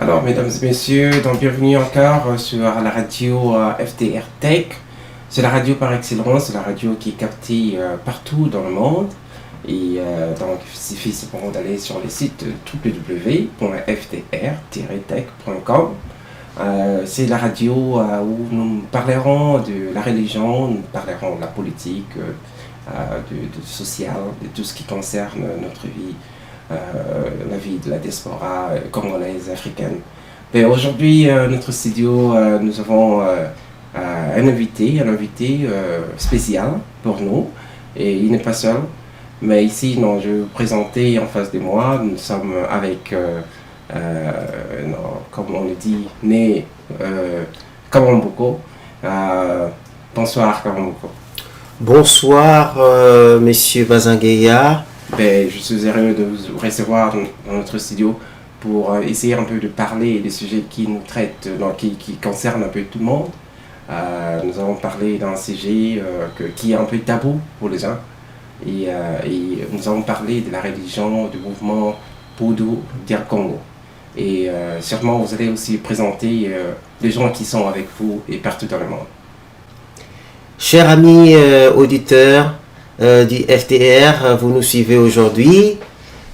Alors, mesdames et messieurs, donc bienvenue encore sur la radio FTR Tech. C'est la radio par excellence, c'est la radio qui est captée partout dans le monde. Et donc, il suffit simplement d'aller sur le site www.ftr-tech.com. C'est la radio où nous parlerons de la religion, nous parlerons de la politique, de social, de tout ce qui concerne notre vie. La vie de la diaspora congolaise, africaine. Mais aujourd'hui, notre studio, nous avons un invité spécial pour nous. Et il n'est pas seul. Mais ici, non, je vais vous présenter en face de moi. Nous sommes avec, comme on le dit, Né Kamamboko. Bonsoir Kamamboko. Bonsoir, Monsieur Bazangueya. Ben, je suis heureux de vous recevoir dans notre studio pour essayer un peu de parler des sujets qui nous traitent, qui concernent un peu tout le monde. Nous avons parlé d'un sujet qui est un peu tabou pour les gens. Et nous avons parlé de la religion, du mouvement Boudou Dir Congo. Et sûrement vous allez aussi présenter les gens qui sont avec vous et partout dans le monde. Chers amis auditeurs, du FTR, vous nous suivez aujourd'hui.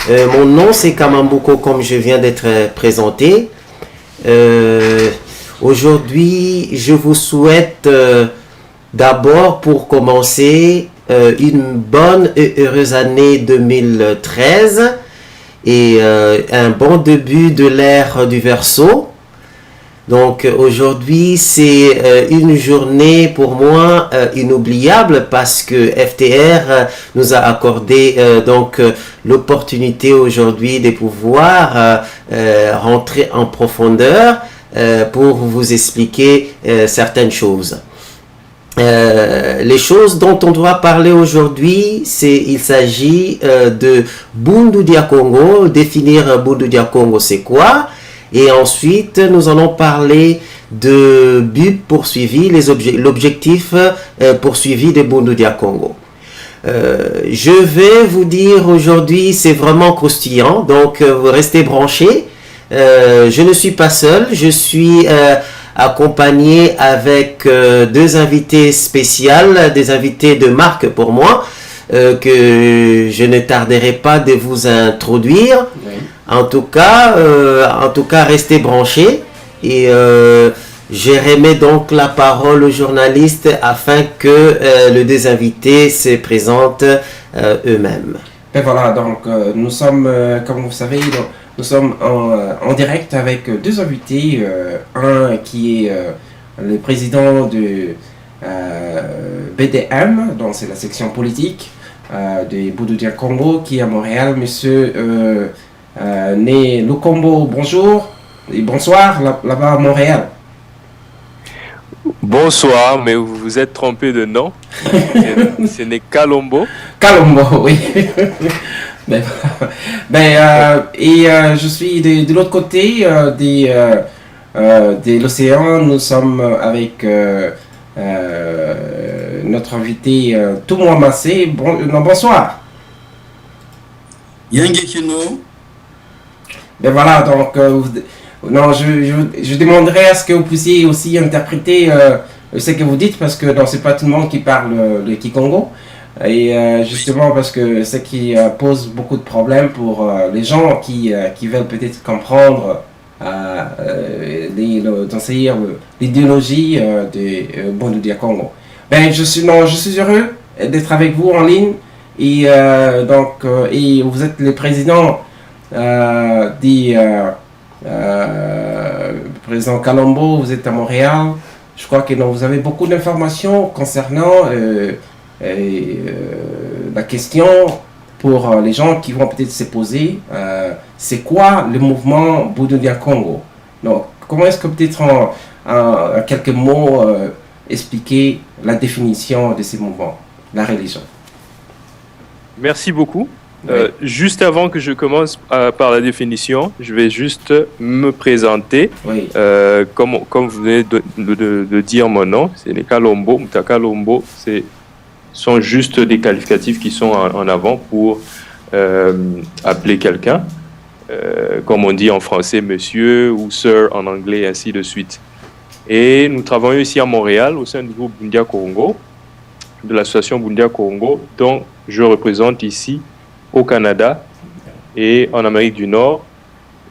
Mon nom c'est Kamamboko, comme je viens d'être présenté. Aujourd'hui, je vous souhaite d'abord, pour commencer, une bonne et heureuse année 2013 et un bon début de l'ère du Verseau. Donc aujourd'hui, c'est une journée pour moi inoubliable parce que FTR nous a accordé l'opportunité aujourd'hui de pouvoir rentrer en profondeur pour vous expliquer certaines choses. Les choses dont on doit parler aujourd'hui, il s'agit de Boundou Dia Congo. Définir Boundou Dia Congo, c'est quoi? Et ensuite, nous allons parler de but poursuivi, l'objectif poursuivi de Boundou Dia Congo. Je vais vous dire aujourd'hui, c'est vraiment croustillant, donc restez branchés. Je ne suis pas seul, je suis accompagné avec deux invités spéciaux, des invités de marque pour moi, que je ne tarderai pas de vous introduire. Oui. En tout cas, restez branchés et je remets donc la parole aux journalistes afin que les deux invités se présentent eux-mêmes. Et voilà, donc nous sommes, comme vous savez, nous sommes en direct avec deux invités. Un qui est le président de BDM, donc c'est la section politique de Boudou Dia Congo, qui est à Montréal, monsieur Né Lukombo, bonjour et bonsoir là-bas à Montréal. Bonsoir, mais vous vous êtes trompé de nom. Ce n'est Kalombo. Kalombo, oui. Et je suis de l'autre côté de l'océan. Nous sommes avec notre invité Toumou Massé. Bonsoir. Yangekino. Ben voilà, donc je demanderais à ce que vous puissiez aussi interpréter ce que vous dites, parce que c'est pas tout le monde qui parle le Kikongo. Et justement parce que ce qui pose beaucoup de problèmes pour les gens qui veulent peut-être comprendre d'enseigner l'idéologie de Boundou Dia Congo. Ben je suis heureux d'être avec vous en ligne et et vous êtes le président président Kalombo, vous êtes à Montréal. Je crois que vous avez beaucoup d'informations concernant la question pour les gens qui vont peut-être se poser, c'est quoi le mouvement Boudou Dia Congo? Donc, comment est-ce que peut-être en quelques mots expliquer la définition de ces mouvements, la religion? Merci beaucoup. Oui. Juste avant que je commence par la définition, je vais juste me présenter. Oui. Comme vous venez de dire mon nom, c'est les Kalombo. Kalombo, sont juste des qualificatifs qui sont en avant pour appeler quelqu'un. comme on dit en français, monsieur ou sir en anglais, ainsi de suite. Et nous travaillons ici à Montréal au sein du groupe Bundia Congo, de l'association Bundia Congo, dont je représente ici au Canada et en Amérique du Nord.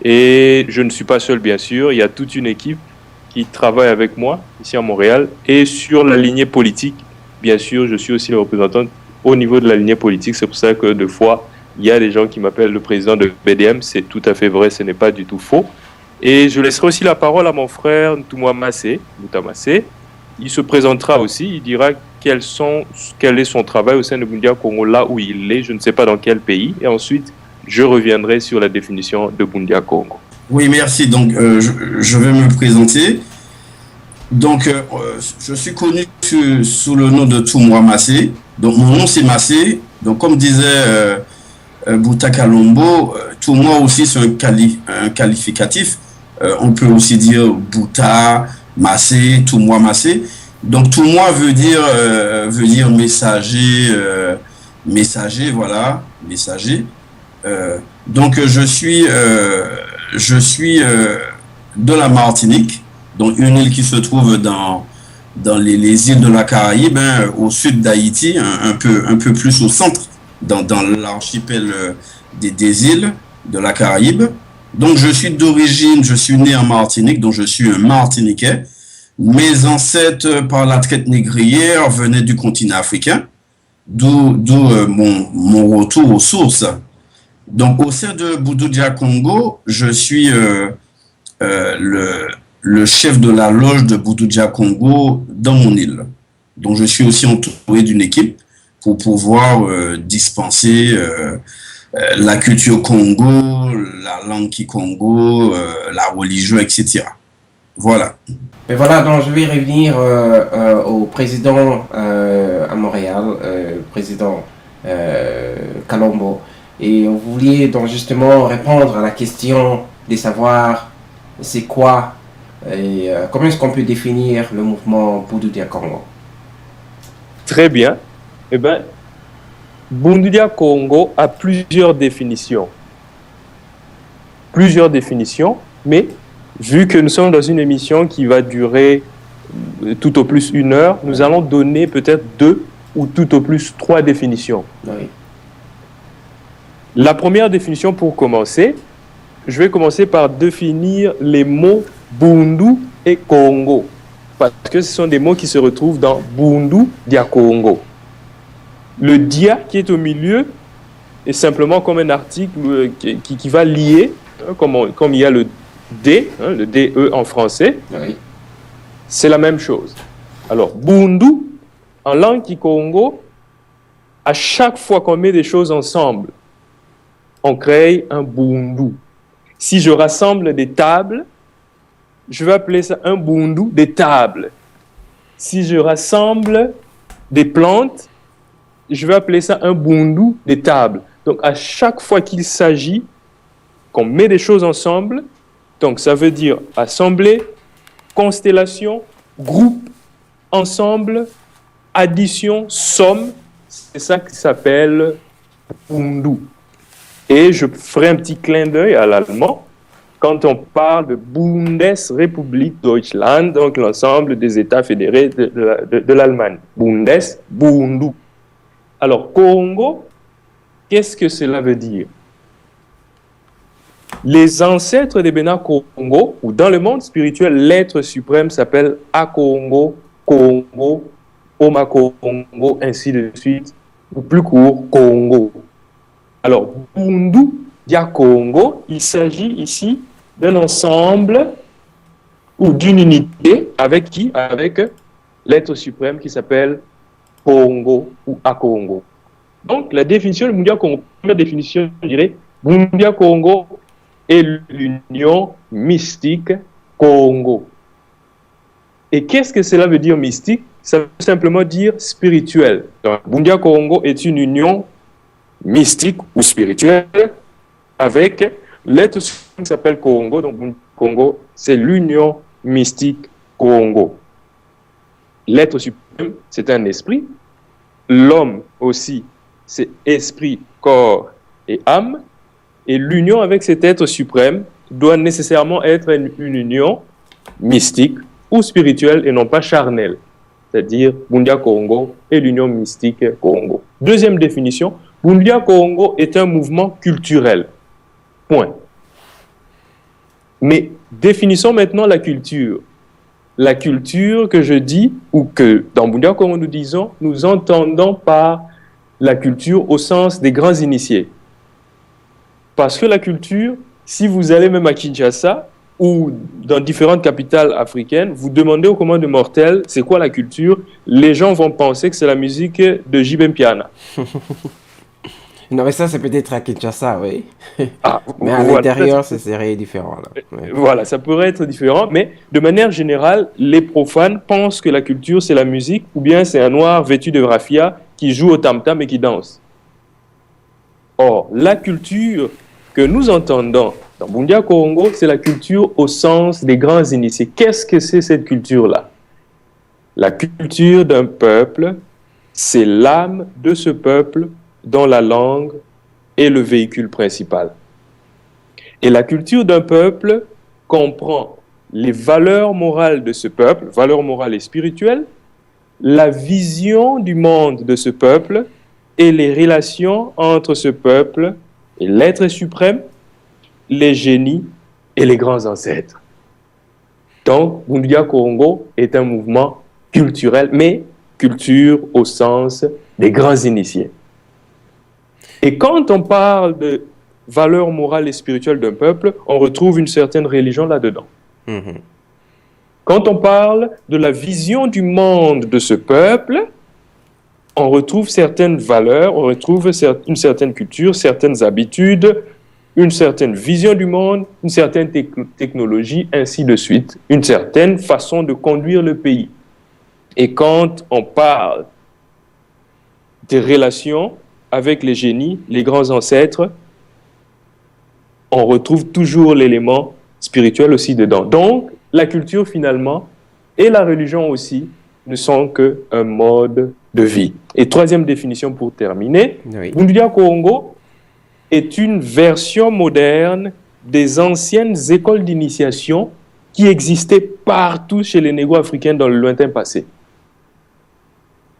Et je ne suis pas seul, bien sûr, il y a toute une équipe qui travaille avec moi ici à Montréal. Et sur la lignée politique, bien sûr, je suis aussi le représentant au niveau de la lignée politique. C'est pour ça que deux fois, il y a des gens qui m'appellent le président de BDM. C'est tout à fait vrai, ce n'est pas du tout faux. Et je laisserai aussi la parole à mon frère Ntouma Massé, Mouta Massé. Il se présentera aussi, il dira quel est son travail au sein de Bundia Congo, là où il est, je ne sais pas dans quel pays. Et ensuite, je reviendrai sur la définition de Bundia Congo. Oui, merci. Donc, je vais me présenter. Donc, je suis connu sous le nom de Ntouma Massé. Donc, mon nom, c'est Massé. Donc, comme disait Bouta Kalombo, Ntouma aussi, c'est un qualificatif. On peut aussi dire Bouta, Massé, Ntouma Massé. Donc, Ntouma veut dire messager, voilà, messager. Donc, je suis de la Martinique, donc une île qui se trouve dans les îles de la Caraïbe, au sud d'Haïti, un peu plus au centre, dans l'archipel des îles de la Caraïbe. Donc, je suis né en Martinique, donc je suis un Martiniquais. Mes ancêtres, par la traite négrière, venaient du continent africain, d'où mon retour aux sources. Donc, au sein de Bundia Congo, je suis le chef de la loge de Bundia Congo dans mon île. Donc, je suis aussi entouré d'une équipe pour pouvoir dispenser la culture Congo, la langue Kikongo, la religion, etc. Voilà. Mais voilà, donc je vais revenir au président à Montréal, président Kalombo. Et vous vouliez donc justement répondre à la question de savoir c'est quoi et comment est-ce qu'on peut définir le mouvement Bundia Congo. Très bien. Eh bien, Bundia Congo a plusieurs définitions. Mais vu que nous sommes dans une émission qui va durer tout au plus 1 heure, nous allons donner peut-être 2 ou tout au plus 3 définitions. Oui. La première définition pour commencer, je vais commencer par définir les mots Bundu et Congo. Parce que ce sont des mots qui se retrouvent dans Bundu Dia Congo. Le dia qui est au milieu est simplement comme un article qui va lier, comme il y a le D, le DE en français, Oui. c'est la même chose. Alors, Bundu, en langue Kikongo, à chaque fois qu'on met des choses ensemble, on crée un bundu. Si je rassemble des tables, je vais appeler ça un bundu des tables. Si je rassemble des plantes, je vais appeler ça un bundu des tables. Donc, à chaque fois qu'il s'agit qu'on met des choses ensemble, donc ça veut dire assembler, constellation, groupe, ensemble, addition, somme, c'est ça qui s'appelle bundu. Et je ferai un petit clin d'œil à l'allemand quand on parle de Bundesrepublik Deutschland, donc l'ensemble des États fédérés de l'Allemagne. Bundu. Alors, Congo, qu'est-ce que cela veut dire? Les ancêtres des Bénin Congo, ou dans le monde spirituel, l'être suprême s'appelle Akongo, Congo, Oma Congo, ainsi de suite, ou plus court, Congo. Alors, Bundu Dia Congo, il s'agit ici d'un ensemble ou d'une unité avec qui? Avec l'être suprême qui s'appelle Congo ou Akongo. Donc, la définition de Bundia Congo, première définition, je dirais, Bundia Congo est l'union mystique Congo. Et qu'est-ce que cela veut dire mystique? Ça veut simplement dire spirituel. Donc, Bundia Congo est une union mystique ou spirituelle avec l'être suprême qui s'appelle Congo. Donc, Congo, c'est l'union mystique Congo. L'être suprême, c'est un esprit. L'homme aussi, c'est esprit, corps et âme. Et l'union avec cet être suprême doit nécessairement être une union mystique ou spirituelle et non pas charnelle, c'est-à-dire Bundia Congo et l'union mystique Congo. Deuxième définition, Bundia Congo est un mouvement culturel. Point. Mais définissons maintenant la culture. La culture que je dis, ou que dans Bundia Congo nous disons, nous entendons par la culture au sens des grands initiés. Parce que la culture, si vous allez même à Kinshasa ou dans différentes capitales africaines, vous demandez aux communs de mortels c'est quoi la culture, les gens vont penser que c'est la musique de J.B. Piana. Non, mais ça, c'est peut-être à Kinshasa, oui. Ah, Mais à voilà, l'intérieur, ce serait différent. Là. Ouais. Voilà, ça pourrait être différent, mais de manière générale, les profanes pensent que la culture, c'est la musique, ou bien c'est un noir vêtu de raffia qui joue au tam-tam et qui danse. Or, la culture que nous entendons dans Bundia Congo, c'est la culture au sens des grands initiés. Qu'est-ce que c'est cette culture-là? La culture d'un peuple, c'est l'âme de ce peuple dont la langue est le véhicule principal. Et la culture d'un peuple comprend les valeurs morales de ce peuple, valeurs morales et spirituelles, la vision du monde de ce peuple et les relations entre ce peuple et l'être suprême, les génies et les grands ancêtres. Donc, Bundia Congo est un mouvement culturel, mais culture au sens des grands initiés. Et quand on parle de valeurs morales et spirituelles d'un peuple, on retrouve une certaine religion là-dedans. Quand on parle de la vision du monde de ce peuple, on retrouve certaines valeurs, on retrouve une certaine culture, certaines habitudes, une certaine vision du monde, une certaine technologie, ainsi de suite, une certaine façon de conduire le pays. Et quand on parle des relations avec les génies, les grands ancêtres, on retrouve toujours l'élément spirituel aussi dedans. Donc, la culture finalement et la religion aussi ne sont qu'un mode de vie. Et troisième définition pour terminer, Oui. Bundia Congo est une version moderne des anciennes écoles d'initiation qui existaient partout chez les négro-africains dans le lointain passé.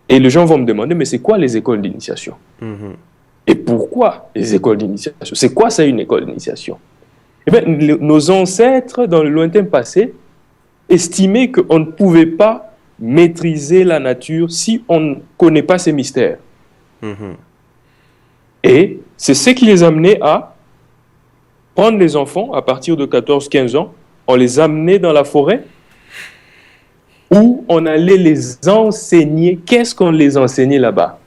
Et les gens vont me demander, mais c'est quoi les écoles d'initiation? Et pourquoi les écoles d'initiation? C'est quoi ça, une école d'initiation? Eh bien, nos ancêtres dans le lointain passé estimaient qu'on ne pouvait pas maîtriser la nature si on ne connaît pas ses mystères. Et c'est ce qui les amenait à prendre les enfants à partir de 14-15 ans, on les amenait dans la forêt où on allait les enseigner. Qu'est-ce qu'on les enseignait là-bas?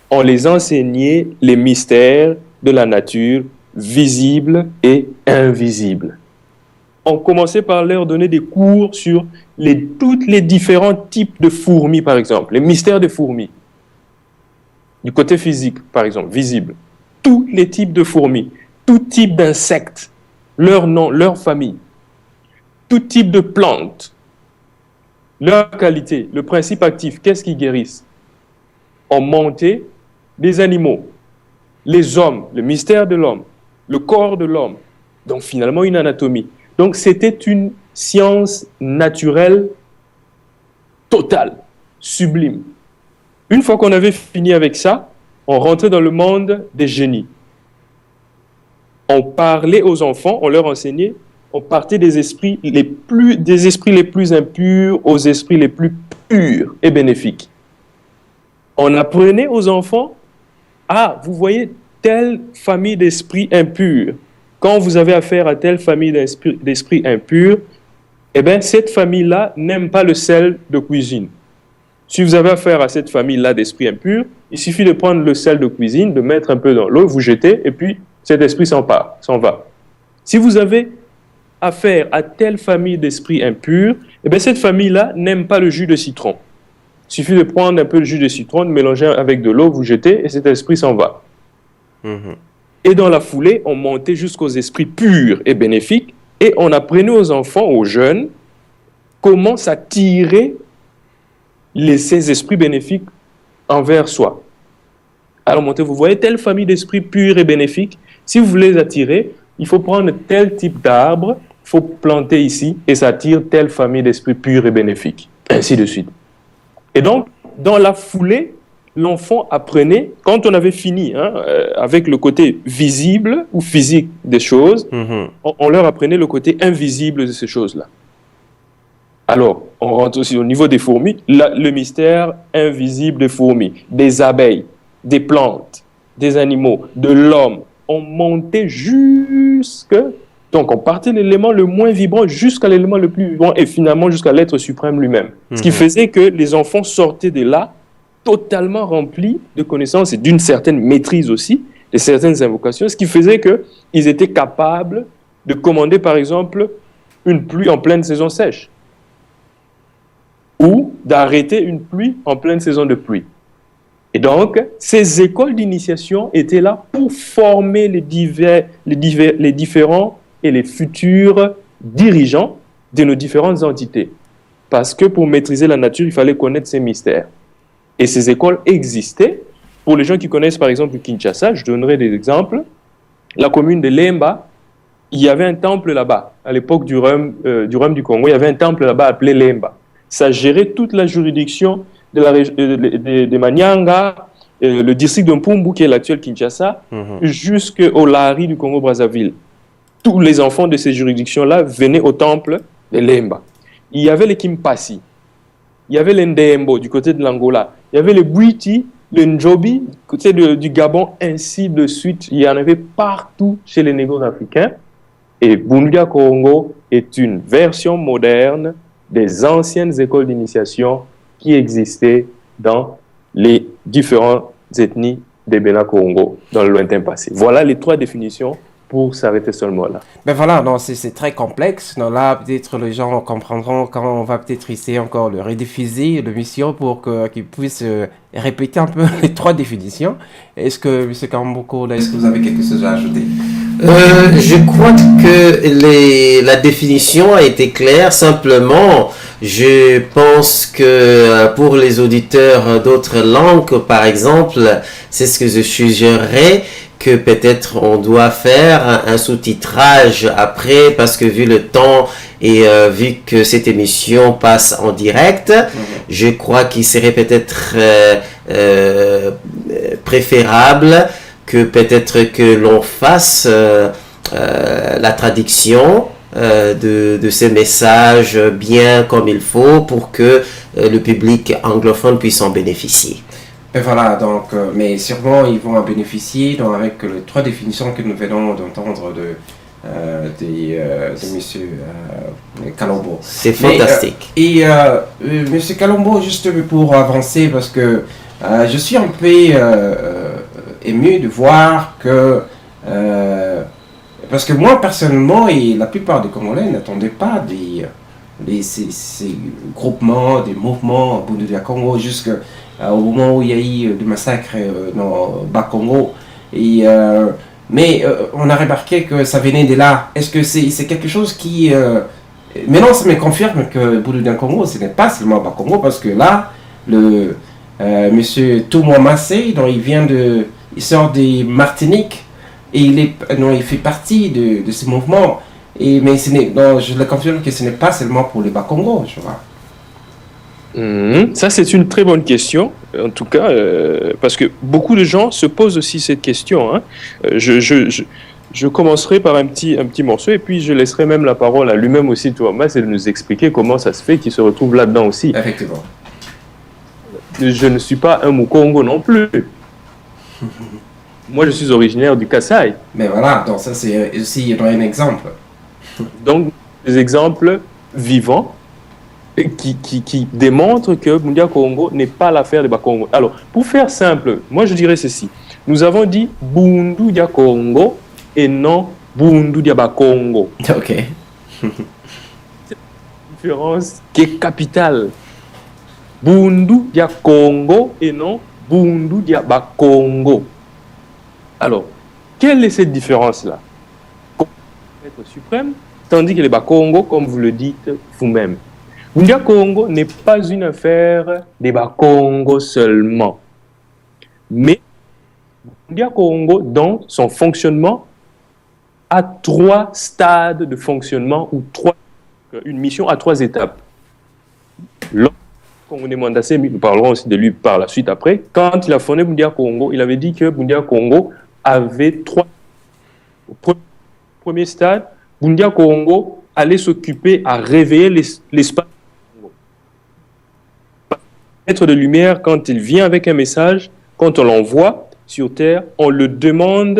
On les enseignait les mystères de la nature, visibles et invisibles. On commençait par leur donner des cours sur tous les différents types de fourmis, par exemple, les mystères des fourmis. Du côté physique, par exemple, visible. Tous les types de fourmis, tout type d'insectes, leur nom, leur famille, tout type de plantes, leur qualité, le principe actif, qu'est-ce qui guérissent? On montait des animaux, les hommes, le mystère de l'homme, le corps de l'homme, donc finalement une anatomie. Donc c'était une science naturelle totale, sublime. Une fois qu'on avait fini avec ça, on rentrait dans le monde des génies. On parlait aux enfants, on leur enseignait, on partait des esprits les plus impurs aux esprits les plus purs et bénéfiques. On apprenait aux enfants, ah, vous voyez telle famille d'esprits impurs. Quand vous avez affaire à telle famille d'esprits impurs, eh bien, cette famille-là n'aime pas le sel de cuisine. Si vous avez affaire à cette famille-là d'esprits impurs, il suffit de prendre le sel de cuisine, de mettre un peu dans l'eau, vous jetez, et puis cet esprit s'en va. Si vous avez affaire à telle famille d'esprits impurs, eh bien, cette famille-là n'aime pas le jus de citron. Il suffit de prendre un peu de jus de citron, de mélanger avec de l'eau, vous jetez, et cet esprit s'en va. Et dans la foulée, on montait jusqu'aux esprits purs et bénéfiques, et on apprenait aux enfants, aux jeunes, comment s'attirer ces esprits bénéfiques envers soi. Alors montez, vous voyez telle famille d'esprits purs et bénéfiques, Si vous voulez les attirer, il faut prendre tel type d'arbre, il faut planter ici, et ça attire telle famille d'esprits purs et bénéfiques, ainsi de suite. Et donc, dans la foulée, l'enfant apprenait, quand on avait fini avec le côté visible ou physique des choses, on leur apprenait le côté invisible de ces choses-là. Alors, on rentre aussi au niveau des fourmis, le mystère invisible des fourmis, des abeilles, des plantes, des animaux, de l'homme. On montait donc on partait de l'élément le moins vibrant jusqu'à l'élément le plus vibrant et finalement jusqu'à l'être suprême lui-même. Ce qui faisait que les enfants sortaient de là totalement remplis de connaissances et d'une certaine maîtrise aussi, de certaines invocations, ce qui faisait qu'ils étaient capables de commander par exemple une pluie en pleine saison sèche ou d'arrêter une pluie en pleine saison de pluie. Et donc, ces écoles d'initiation étaient là pour former les différents et les futurs dirigeants de nos différentes entités. Parce que pour maîtriser la nature, il fallait connaître ces mystères. Et ces écoles existaient. Pour les gens qui connaissent par exemple Kinshasa, je donnerai des exemples. La commune de Lemba, il y avait un temple là-bas. À l'époque du Rhum du Congo, il y avait un temple là-bas appelé Lemba. Ça gérait toute la juridiction de Manyanga, le district de Mpumbu, qui est l'actuel Kinshasa, jusqu'au Lari du Congo-Brazzaville. Tous les enfants de ces juridictions-là venaient au temple de Lemba. Il y avait les Kimpasi, il y avait les Ndembo du côté de l'Angola, il y avait les Bwiti, les Njobi du côté du Gabon, ainsi de suite. Il y en avait partout chez les négros africains. Et Bundia Congo est une version moderne des anciennes écoles d'initiation qui existaient dans les différentes ethnies des Bénin Congo dans le lointain passé. Voilà les 3 définitions pour s'arrêter seulement là. Ben voilà, non, c'est très complexe. Donc là, peut-être les gens comprendront quand on va peut-être essayer encore de rediffuser l'émission pour qu'ils puissent répéter un peu les 3 définitions. Est-ce que, M. Kamboko, est-ce que vous avez quelque chose à ajouter? Je crois que la définition a été claire. Simplement, je pense que pour les auditeurs d'autres langues, par exemple, c'est ce que je suggérerais, que peut-être on doit faire un sous-titrage après, parce que vu le temps et vu que cette émission passe en direct, je crois qu'il serait peut-être préférable que peut-être que l'on fasse la traduction de ces messages bien comme il faut pour que le public anglophone puisse en bénéficier. Et voilà, donc, mais sûrement ils vont en bénéficier donc, avec les 3 définitions que nous venons d'entendre de M. Kalombo. C'est fantastique. M. Kalombo, juste pour avancer, parce que je suis un peu ému de voir que, parce que moi personnellement et la plupart des Congolais n'attendaient pas ces groupements, des mouvements au bout de la Congo jusqu'au moment où il y a eu le massacre dans Bas-Congo. Mais on a remarqué que ça venait de là. Est-ce que c'est quelque chose qui... Maintenant, ça me confirme que Boudou Congo, ce n'est pas seulement Bas-Congo, parce que là, monsieur Toumo Massé, il sort de Martinique, et il fait partie de ce mouvement. Mais je le confirme que ce n'est pas seulement pour les Bas-Congo, je vois. Ça, c'est une très bonne question, en tout cas, parce que beaucoup de gens se posent aussi cette question. Je commencerai par un petit morceau, et puis je laisserai même la parole à lui-même aussi, Thomas, et de nous expliquer comment ça se fait qu'il se retrouve là-dedans aussi. Effectivement. Je ne suis pas un Mukongo non plus. Moi, je suis originaire du Kasaï. Mais voilà, donc ça, c'est aussi un exemple. Donc, des exemples vivants qui démontrent que Bundia Congo n'est pas l'affaire des Bakongo. Alors, pour faire simple, moi je dirais ceci. Nous avons dit Bundu dia Congo et non Bundu dia Bakongo. Ok. C'est une différence qui est capitale. Bundu dia Congo et non Bundu dia Bakongo. Alors, quelle est cette différence-là? Être suprême, tandis que les Bakongo, comme vous le dites vous-même. Bundia Congo n'est pas une affaire des Bakongo seulement. Mais Bundia Congo, dans son fonctionnement, a 3 stades de fonctionnement ou une mission à 3 étapes. Congolais Mwanda nous parlerons aussi de lui par la suite après. Quand il a fondé Bundia Congo, il avait dit que Bundia Congo avait 3. Au premier stade, Bundia Congo allait s'occuper à réveiller l'espace. Être de lumière, quand il vient avec un message, quand on l'envoie sur Terre, on lui demande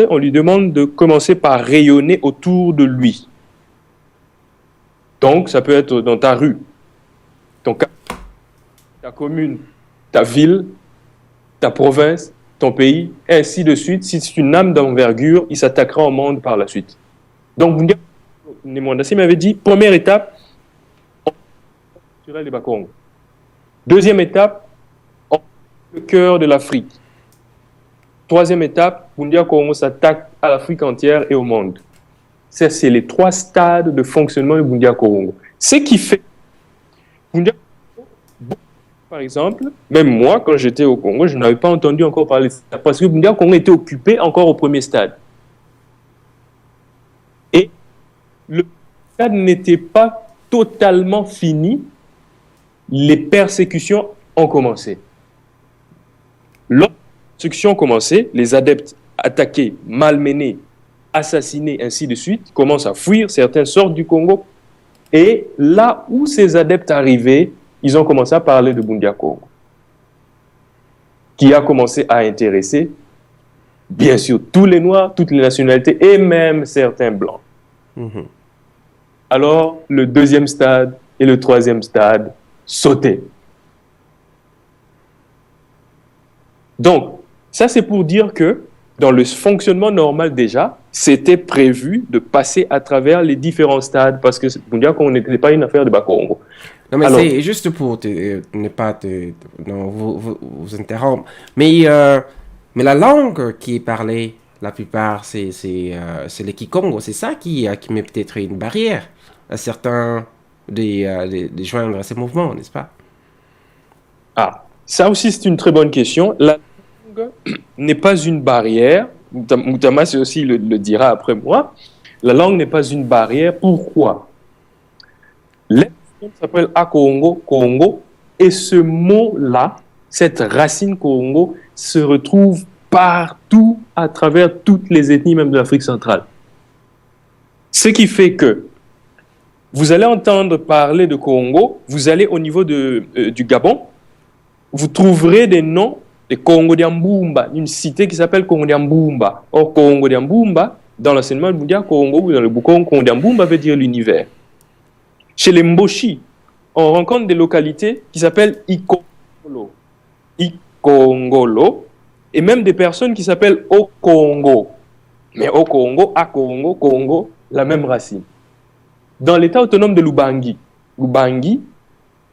de commencer par rayonner autour de lui. Donc, ça peut être dans ta rue, ton quartier, ta commune, ta ville, ta province, ton pays, et ainsi de suite. Si c'est une âme d'envergure, il s'attaquera au monde par la suite. Donc, Mwanda m'avait dit, première étape, les Bakongo. Deuxième étape, le cœur de l'Afrique. Troisième étape, Bundia Congo s'attaque à l'Afrique entière et au monde. Ça, c'est les 3 stades de fonctionnement de Bundia Congo. Ce qui fait Bundia Congo, par exemple, même moi, quand j'étais au Congo, je n'avais pas entendu encore parler de ça, parce que Bundia Congo était occupé encore au premier stade. Et le stade n'était pas totalement fini. Les persécutions ont commencé. Lorsque les persécutions ont commencé, les adeptes attaqués, malmenés, assassinés, ainsi de suite, commencent à fuir, certains sortent du Congo. Et là où ces adeptes arrivaient, ils ont commencé à parler de Bundia Congo, qui a commencé à intéresser, bien sûr, tous les Noirs, toutes les nationalités, et même certains Blancs. Alors, le deuxième stade et le troisième stade sautaient. Donc, ça c'est pour dire que dans le fonctionnement normal déjà, c'était prévu de passer à travers les différents stades parce que Bundia Congo n'était pas une affaire de Bakongo. Non, mais c'est juste pour ne pas vous interrompre. Mais la langue qui est parlée, la plupart, c'est le Kikongo. C'est ça qui met peut-être une barrière à certains de joindre à ces mouvements, n'est-ce pas? Ah, ça aussi c'est une très bonne question. La langue n'est pas une barrière. Moutamas aussi le dira après moi. La langue n'est pas une barrière. Pourquoi? L'expression s'appelle Akongo, Congo, et ce mot-là, cette racine Congo, se retrouve partout à travers toutes les ethnies, même de l'Afrique centrale. Ce qui fait que vous allez entendre parler de Congo, vous allez au niveau du Gabon, vous trouverez des noms de Congo d'Ambumba, une cité qui s'appelle Congo d'Ambumba. Or, Congo d'Ambumba, dans l'enseignement de Bundia Congo, ou dans le bouquin, Congo d'Ambumba veut dire l'univers. Chez les Mboshi, on rencontre des localités qui s'appellent Ikongolo. Ikongolo, et même des personnes qui s'appellent Okongo. Mais Okongo, Akongo, Congo, la même racine. Dans l'état autonome de l'Ubangi,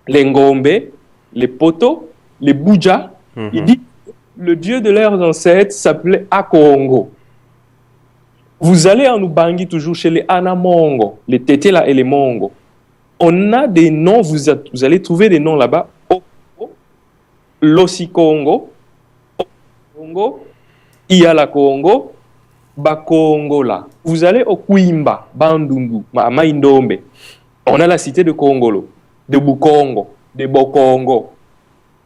les Ngombe, les Poto, les Buja, il dit que le dieu de leurs ancêtres s'appelait Akongo. Vous allez en Ubangi toujours chez les Anamongo, les Tetela et les Mongo. On a des noms, vous allez trouver des noms là-bas. Okongo, Losikongo, Okongo, Iala Congo, Bakongola. Vous allez au Kwimba, Bandundu, Maïndombe. On a la cité de Kongolo, de Bukongo, de Bokongo.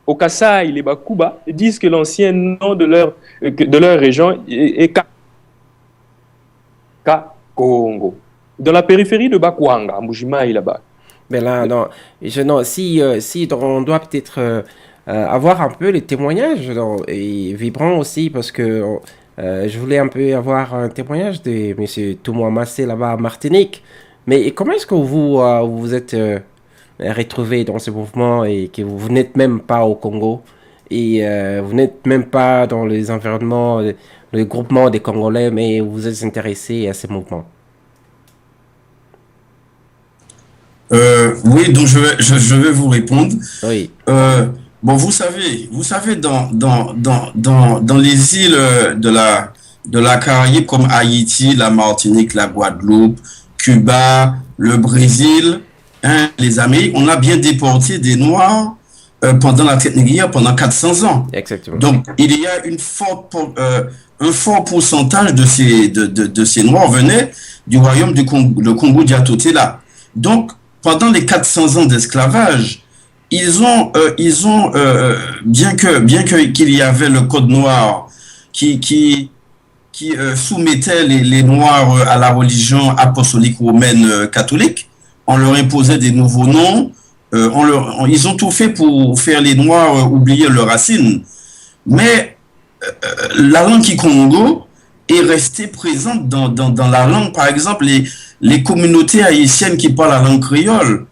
Au Kasaï, les Bakuba disent que l'ancien nom de leur région est Kakongo. Dans la périphérie de Bakwanga, Mbujimaï là-bas. Mais là, si on doit peut-être avoir un peu les témoignages et vibrants aussi, parce que je voulais un peu avoir un témoignage de M. Toumoua Massé là-bas à Martinique. Mais comment est-ce que vous êtes retrouvé dans ce mouvement et que vous n'êtes même pas au Congo et vous n'êtes même pas dans les environnements, le groupement des Congolais, mais vous êtes intéressé à ces mouvements? Oui, donc je vais vous répondre. Oui. Bon, vous savez, dans les îles de la Caraïbe comme Haïti, la Martinique, la Guadeloupe, Cuba, le Brésil, les Amériques, on a bien déporté des Noirs pendant la traite négrière pendant 400 ans. Exactement. Donc, il y a une forte un fort pourcentage de ces Noirs venaient du royaume du Congo, le Congo-Diatotela. Donc, pendant les 400 ans d'esclavage, bien qu'il y avait le code noir qui soumettait les Noirs à la religion apostolique romaine catholique, on leur imposait des nouveaux noms, ils ont tout fait pour faire les Noirs oublier leurs racines. Mais la langue kikongo est restée présente dans la langue. Par exemple, les communautés haïtiennes qui parlent la langue créole,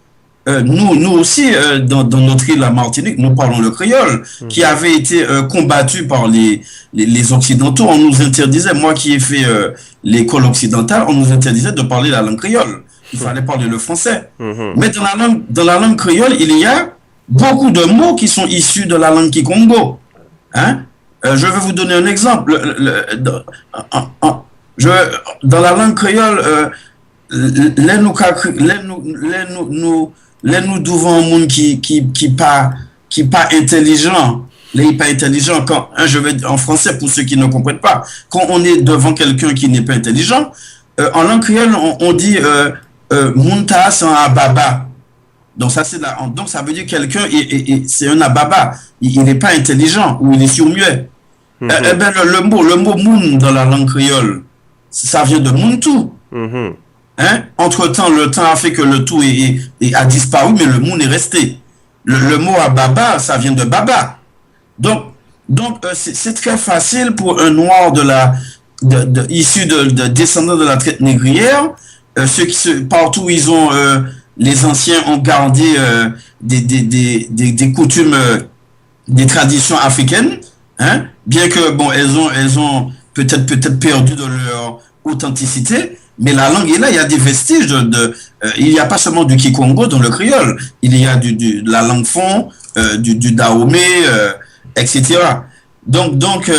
nous aussi, dans notre île, la Martinique, nous parlons le créole, qui avait été combattu par les Occidentaux. On nous interdisait, moi qui ai fait l'école occidentale, on nous interdisait de parler la langue créole. Il fallait parler le français. Mais dans la langue créole, il y a beaucoup de mots qui sont issus de la langue kikongo. Hein? Je vais vous donner un exemple. Dans la langue créole, nous devons un monde qui pas intelligent, pas intelligent. Quand je vais en français pour ceux qui ne comprennent pas, quand on est devant quelqu'un qui n'est pas intelligent, en langue créole on dit Munta c'est un ababa. Donc ça veut dire quelqu'un c'est un ababa. Il n'est pas intelligent ou il est sourd-muet. Le mot moun dans la langue créole, ça vient de muntu. Hein? Entre-temps, le temps a fait que le tout a disparu, mais le moun est resté. Le mot ababa, ça vient de baba. Donc c'est très facile pour un noir issu de descendants de la traite négrière, partout où ils ont les anciens ont gardé des coutumes, des traditions africaines, hein? Bien que bon, elles ont peut-être perdu de leur authenticité, mais la langue est là. Il y a des vestiges il n'y a pas seulement du kikongo dans le créole, il y a de la langue fon, du dahomey, etc. Donc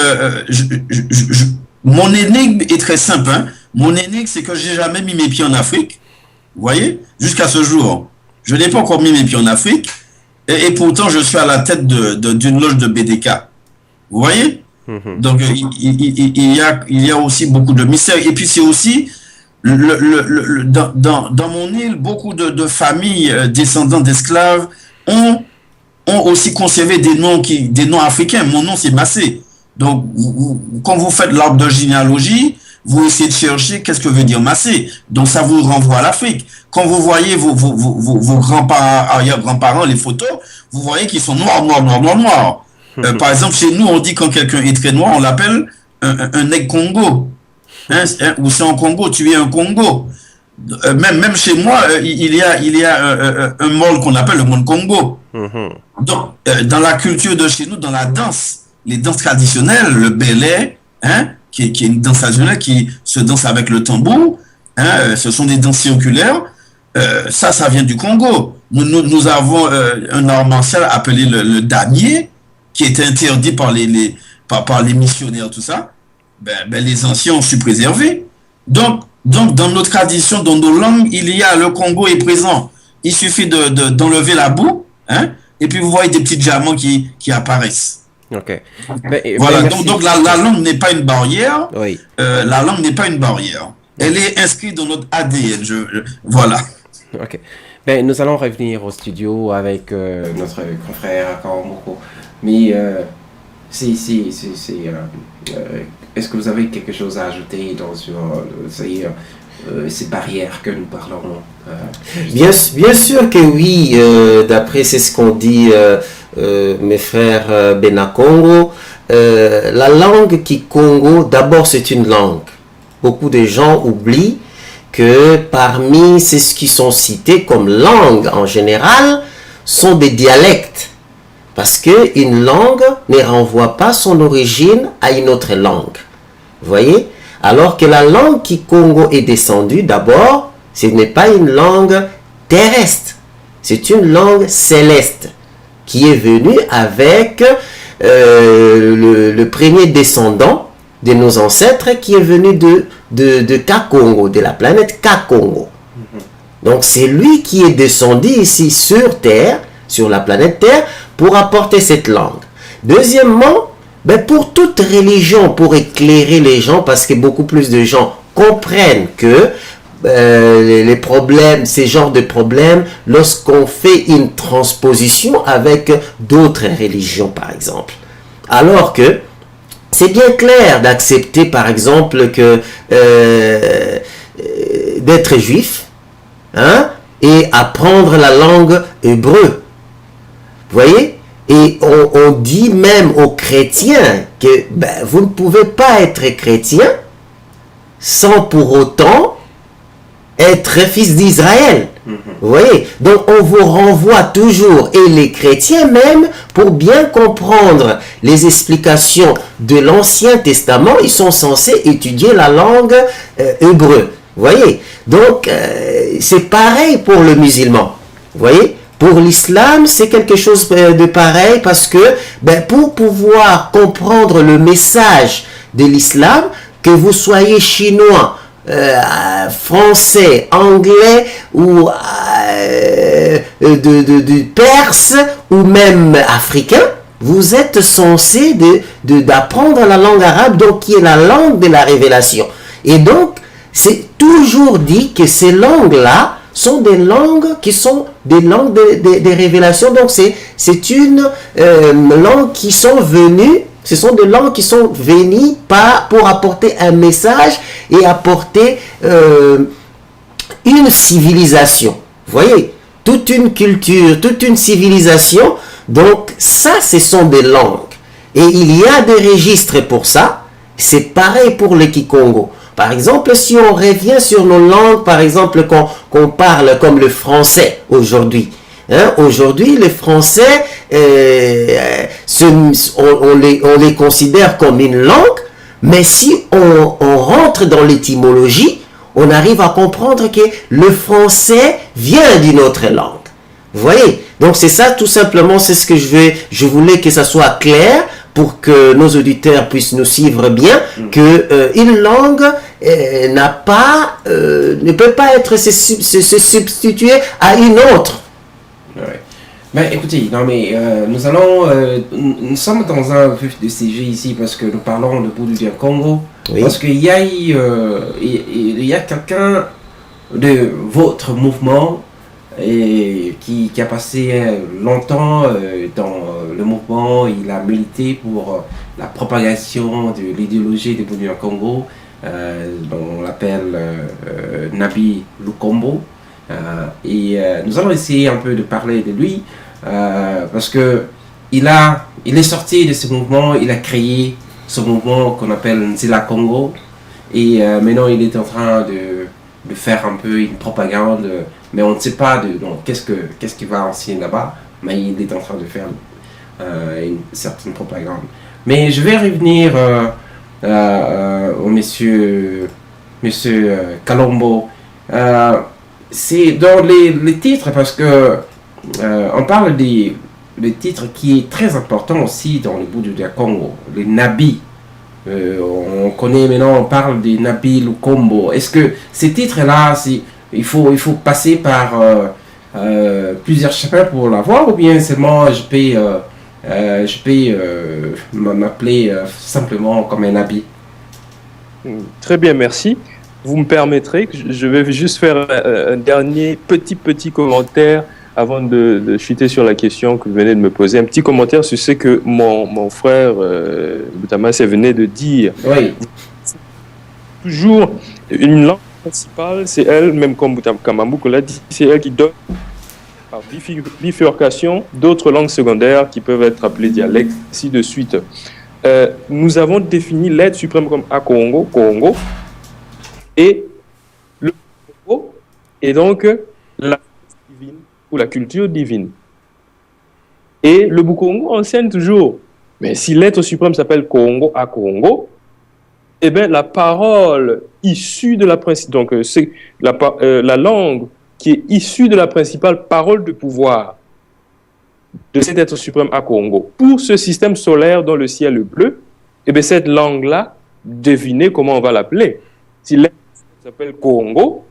mon énigme est très simple, hein? Mon énigme, c'est que j'ai jamais mis mes pieds en Afrique. Vous voyez, jusqu'à ce jour, je n'ai pas encore mis mes pieds en Afrique, et pourtant je suis à la tête d'une loge de BDK. Vous voyez? Donc il y a aussi beaucoup de mystères. Et puis c'est aussi dans mon île, beaucoup de familles descendants d'esclaves ont aussi conservé des noms africains. Mon nom c'est Massé. Donc quand vous faites l'arbre de généalogie, vous essayez de chercher qu'est-ce que veut dire Massé. Donc ça vous renvoie à l'Afrique. Quand vous voyez vos grands-parents, arrière-grands-parents, les photos, vous voyez qu'ils sont noirs. Par exemple, chez nous, on dit quand quelqu'un est très noir, on l'appelle un nègre Congo. Hein, ou c'est en Congo, tu es un Congo. Même chez moi, il y a un monde qu'on appelle le monde Congo. Donc, dans la culture de chez nous, dans la danse, les danses traditionnelles, le belé, hein, qui est une danse traditionnelle qui se danse avec le tambour, hein, ce sont des danses circulaires. Ça vient du Congo. Nous avons un art martial appelé le damier, qui était interdit par les missionnaires, tout ça. Les anciens ont su préserver. Donc, dans nos traditions, dans nos langues, le Congo est présent. Il suffit d'enlever la boue, hein, et puis vous voyez des petits diamants qui apparaissent. Ok. Voilà, donc la langue n'est pas une barrière. Oui. La langue n'est pas une barrière. Elle est inscrite dans notre ADN. Voilà. Ok. Nous allons revenir au studio avec notre confrère Kawamoko. Mais est-ce que vous avez quelque chose à ajouter sur ces barrières que nous parlons? Bien sûr que oui. D'après ce qu'ont dit mes frères Benakongo, la langue Kikongo, d'abord c'est une langue. Beaucoup de gens oublient que parmi ceux qui sont cités comme langue en général sont des dialectes. Parce qu'une langue ne renvoie pas son origine à une autre langue. Vous voyez? Alors que la langue Kikongo est descendue, d'abord, ce n'est pas une langue terrestre. C'est une langue céleste qui est venue avec le premier descendant de nos ancêtres qui est venu de Kakongo, de la planète Kakongo. Donc c'est lui qui est descendu ici sur Terre, sur la planète Terre, pour apporter cette langue. Deuxièmement, Ben pour toute religion, pour éclairer les gens, parce que beaucoup plus de gens comprennent que les problèmes, ces genres de problèmes, lorsqu'on fait une transposition avec d'autres religions, par exemple. Alors que c'est bien clair d'accepter, par exemple, que d'être juif, hein, et apprendre la langue hébreu. Vous voyez? Et on dit même aux chrétiens que ben, vous ne pouvez pas être chrétien sans pour autant être fils d'Israël. Vous voyez? Donc on vous renvoie toujours, et les chrétiens même, pour bien comprendre les explications de l'Ancien Testament, ils sont censés étudier la langue hébreu. Vous voyez? Donc c'est pareil pour le musulman. Vous voyez? Pour l'islam, c'est quelque chose de pareil, parce que ben, pour pouvoir comprendre le message de l'islam, que vous soyez chinois, français, anglais ou de perse ou même africain, vous êtes censé d'apprendre la langue arabe, donc qui est la langue de la révélation. Et donc, c'est toujours dit que ces langues-là sont des langues qui sont des langues des révélations. Donc, c'est une langue qui sont venues. Ce sont des langues qui sont venues pour apporter un message et apporter une civilisation. Vous voyez, toute une culture, toute une civilisation. Donc ça, ce sont des langues. Et il y a des registres pour ça. C'est pareil pour le Kikongo. Par exemple, si on revient sur nos langues, par exemple, qu'on parle comme le français aujourd'hui. Hein, aujourd'hui, les Français, on les considère comme une langue, mais si on rentre dans l'étymologie, on arrive à comprendre que le français vient d'une autre langue. Vous voyez? Donc c'est ça tout simplement, c'est ce que je voulais que ça soit clair pour que nos auditeurs puissent nous suivre bien, que une langue ne peut pas être se substituer à une autre. Ouais. Ben, écoutez, non mais nous sommes dans un vif de sujet ici parce que nous parlons de Burundi Congo, oui. Parce qu'il y a quelqu'un de votre mouvement qui a passé longtemps dans le mouvement. Il a milité pour la propagation de l'idéologie de Burundi Congo, dont on l'appelle Nabi Lukombo. Et nous allons essayer un peu de parler de lui parce que il est sorti de ce mouvement, il a créé ce mouvement qu'on appelle Nzela Congo, et maintenant il est en train de faire un peu une propagande, mais on ne sait pas qu'est-ce qu'il va enseigner là-bas, mais il est en train de faire une certaine propagande. Mais je vais revenir au monsieur Kalombo. C'est dans les titres, parce que on parle des titres qui est très important aussi dans le Burundi Congo, les Nabi. On connaît maintenant, on parle des Nabi Lukombo. Est-ce que ces titres-là, il faut passer par plusieurs chemins pour l'avoir, ou bien seulement je peux m'appeler simplement comme un Nabi? Très bien, merci. Vous me permettrez que je vais juste faire un dernier petit commentaire avant de chuter sur la question que vous venez de me poser. Un petit commentaire sur ce que mon frère Boutamas venait de dire. Oui. Toujours, une langue principale, c'est elle, même comme Boutamambouko l'a dit, c'est elle qui donne par bifurcation d'autres langues secondaires qui peuvent être appelées dialectes, ainsi de suite. Nous avons défini l'être suprême comme Akongo, Congo, et le Congo est donc la divine ou la culture divine. Et le Bukongo enseigne toujours, mais si l'être suprême s'appelle Congo à Congo, eh bien la parole issue de la principale, donc c'est la langue qui est issue de la principale parole de pouvoir de cet être suprême à Congo. Pour ce système solaire dont le ciel est bleu, eh bien cette langue-là, devinez comment on va l'appeler. Si l'être s'appelle Congo,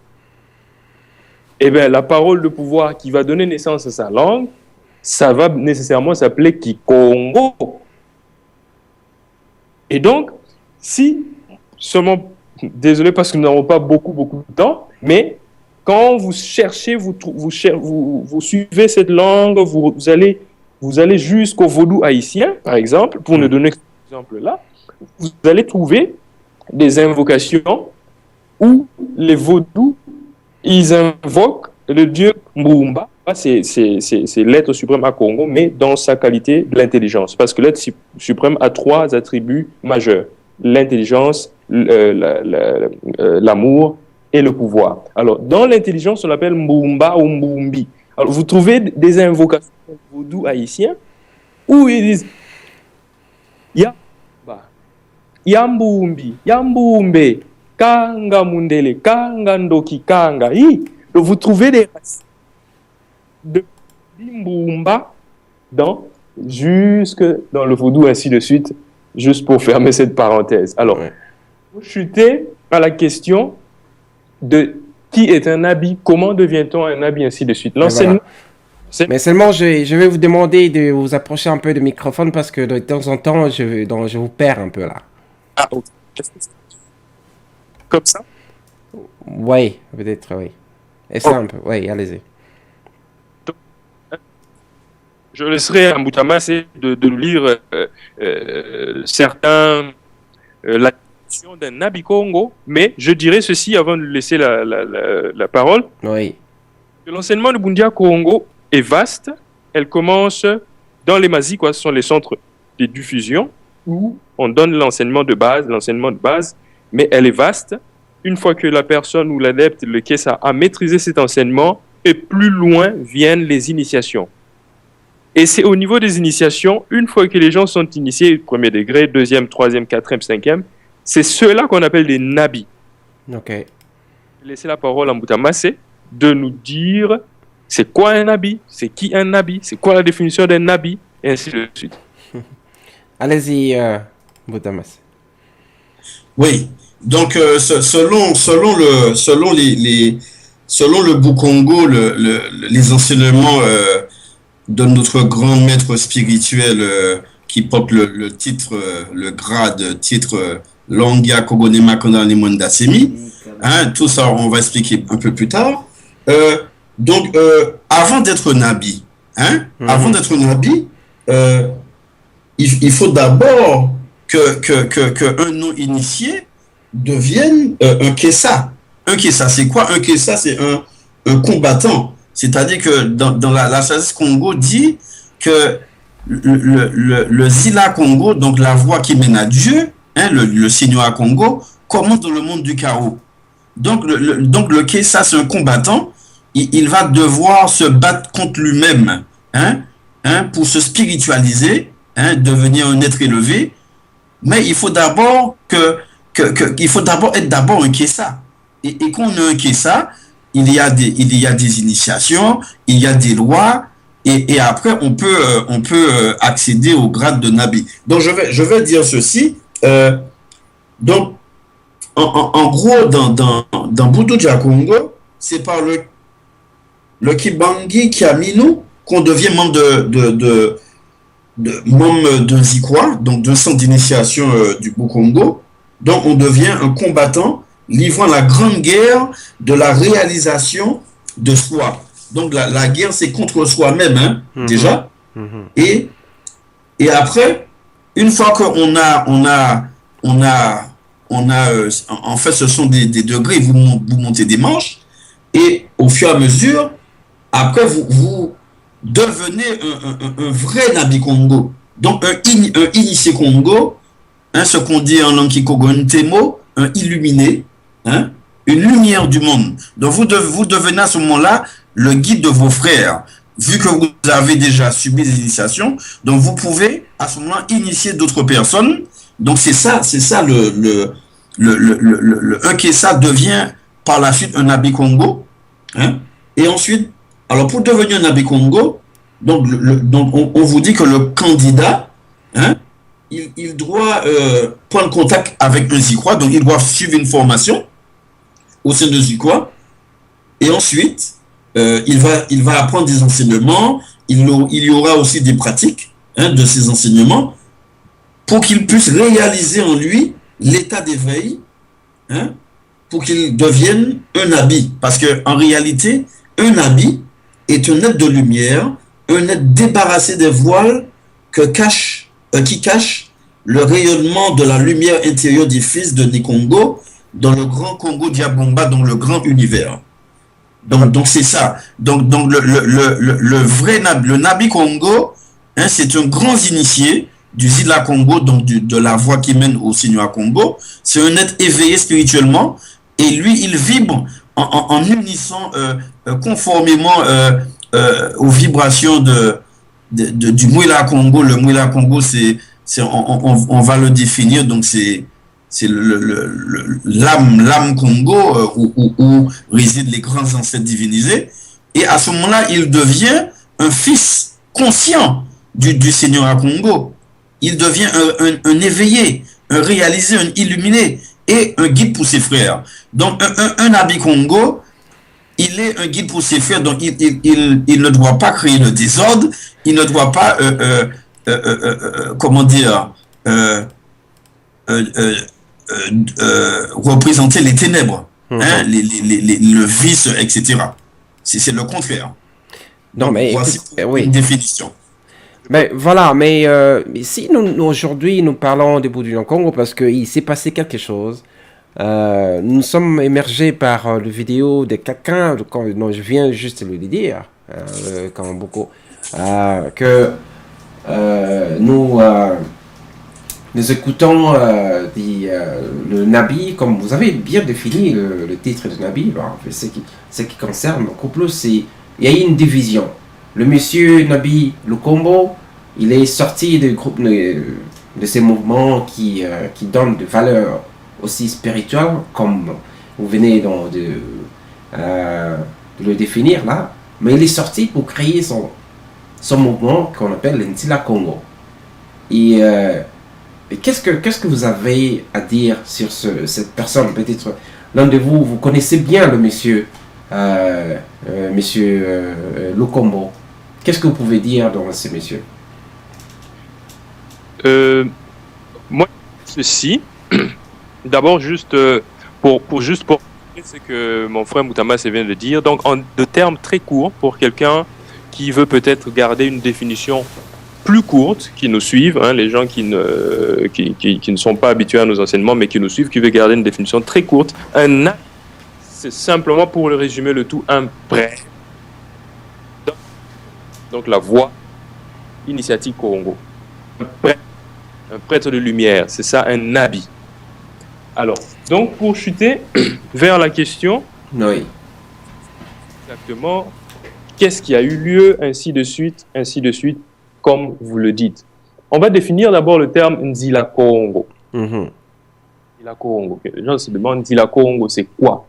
eh bien, la parole de pouvoir qui va donner naissance à sa langue, ça va nécessairement s'appeler Kikongo. Et donc, si seulement, désolé parce que nous n'avons pas beaucoup de temps, mais quand vous cherchez, vous suivez cette langue, vous allez jusqu'au vaudou haïtien, par exemple, pour ne donner que cet exemple-là, vous allez trouver des invocations où les vaudous, ils invoquent le dieu Mbumba, c'est l'être suprême à Congo, mais dans sa qualité de l'intelligence, parce que l'être suprême a 3 attributs majeurs: l'intelligence, l'amour et le pouvoir. Alors, dans l'intelligence, on l'appelle Mbumba ou Mbumbi. Alors, vous trouvez des invocations vaudou haïtiens où ils disent Yamba, Yambumbi, Yambumbe, Kanga Mundele, Kanga Ndoki, Kanga. Donc, vous trouvez des racines de Mbumba jusque dans le vaudou, ainsi de suite, juste pour fermer cette parenthèse. Alors, vous chutez à la question de qui est un nabi, comment devient-on un nabi, ainsi de suite. L'enseignement. Mais seulement, je vais vous demander de vous approcher un peu du microphone parce que de temps en temps, je vous perds un peu là. Ah, ok. Comme ça? Oui, peut-être, oui. Et ça un peu, oui, allez-y. Je laisserai à Mboutama de lire certains la question d'un Nabi Congo, mais je dirais ceci avant de lui laisser la parole. Oui. L'enseignement de Bundia Congo est vaste. Elle commence dans les Mazis, ce sont les centres de diffusion, où on donne l'enseignement de base, mais elle est vaste. Une fois que la personne ou l'adepte, le Kessa, a maîtrisé cet enseignement, et plus loin viennent les initiations. Et c'est au niveau des initiations, une fois que les gens sont initiés, premier degré, deuxième, troisième, quatrième, cinquième, c'est ceux-là qu'on appelle des nabis. Ok. Je vais laisser la parole à Mboutamassé de nous dire c'est quoi un nabi, c'est qui un nabi, c'est quoi la définition d'un nabi, et ainsi de suite. Allez-y, Mboutamassé. Oui, donc selon le Bukongo, les enseignements de notre grand maître spirituel qui porte le titre, le grade, titre Langia Kogonema Kondane Mondasemi. Tout ça, on va expliquer un peu plus tard. Donc, avant d'être nabi, avant d'être nabi, il faut d'abord qu'un non-initié devienne un kessa. Un kessa, c'est quoi? Un kessa, c'est un combattant. C'est-à-dire que dans la sagesse Congo dit que le Zila Congo, donc la voie qui mène à Dieu, le Seigneur Congo, commence dans le monde du chaos. Donc le Kessa, c'est un combattant. Il va devoir se battre contre lui-même pour se spiritualiser, devenir un être élevé. Mais il faut d'abord être d'abord un Kessa. Et quand on est un Kessa, il y a des initiations, il y a des lois, et après on peut accéder au grade de Nabi. Donc je vais dire ceci. Donc en gros dans Boudou Congo, c'est par le Kibangi Kiaminu qu'on devient membre membre de Zikwa, donc de centre d'initiation du Bukongo. Donc on devient un combattant livrant la grande guerre de la réalisation de soi. Donc la guerre, c'est contre soi-même, déjà. Et après, une fois qu'on a en fait, ce sont des degrés, vous montez des manches, et au fur et à mesure, après, vous devenez un vrai Nabi Congo. Donc, un initié Congo, ce qu'on dit en langue Kikogontemo, un illuminé, une lumière du monde. Donc, vous devenez à ce moment-là le guide de vos frères. Vu que vous avez déjà subi des initiations, donc vous pouvez à ce moment-là initier d'autres personnes. Donc, c'est ça un Kessa devient par la suite un Nabi Congo. Et ensuite, alors pour devenir un Nabi Congo, donc on vous dit que le candidat, il doit prendre contact avec un Zikwa, donc il doit suivre une formation au sein de Zikwa, et ensuite il va apprendre des enseignements, il y aura aussi des pratiques de ces enseignements, pour qu'il puisse réaliser en lui l'état d'éveil, hein, pour qu'il devienne un Nabi. Parce qu'en réalité, un Nabi est un être de lumière, un être débarrassé des voiles qui cache le rayonnement de la lumière intérieure du fils de Nikongo dans le grand Congo Diabomba, dans le grand univers. Donc c'est ça. Donc le vrai Nabi, le Nabi Congo, hein, c'est un grand initié du Zila Congo, donc de la voie qui mène au Signora Congo. C'est un être éveillé spirituellement et lui, il vibre en unissant conformément aux vibrations du Mwila Congo. Le Mwila Congo, on va le définir, donc c'est l'âme Congo où résident les grands ancêtres divinisés. Et à ce moment-là, il devient un fils conscient du Seigneur Congo. Il devient un éveillé, un réalisé, un illuminé et un guide pour ses frères. Donc un Nabi Congo, il est un guide pour ses frères, donc il ne doit pas créer le désordre, il ne doit pas, comment dire, représenter les ténèbres, hein, le vice, etc. C'est le contraire. Non, mais voici oui. une définition. Mais voilà, mais si aujourd'hui nous parlons des Bouddhas du Congo parce qu'il s'est passé quelque chose, nous sommes émergés par le vidéo de quelqu'un, dont je viens juste de le dire, comme beaucoup, que nous écoutons le Nabi, comme vous avez bien défini le titre de Nabi, ce qui concerne beaucoup plus, il y a eu une division. Le monsieur Nabi Lukombo, il est sorti du groupe de ces mouvements qui donnent de valeurs aussi spirituelles, comme vous venez de le définir là, mais il est sorti pour créer son mouvement qu'on appelle l'Ntila Congo. Et qu'est-ce que vous avez à dire sur cette personne? Peut-être l'un de vous, vous connaissez bien le monsieur Lukombo. Qu'est-ce que vous pouvez dire dans ce monsieur? Moi, ceci, d'abord juste pour ce que mon frère Moutamas vient de dire, donc en de termes très courts pour quelqu'un qui veut peut-être garder une définition plus courte, qui nous suivent, hein, les gens qui ne sont pas habitués à nos enseignements mais qui nous suivent, qui veut garder une définition très courte, un acte, c'est simplement pour le résumer le tout, un prêtre. Donc la voie initiatique Congo. Un prêtre de lumière, c'est ça, un Nabi. Alors, donc pour chuter vers la question, oui. Exactement, qu'est-ce qui a eu lieu, ainsi de suite, comme vous le dites. On va définir d'abord le terme Nzila Congo. Nzila Congo. Les gens se demandent Nzila Congo, c'est quoi?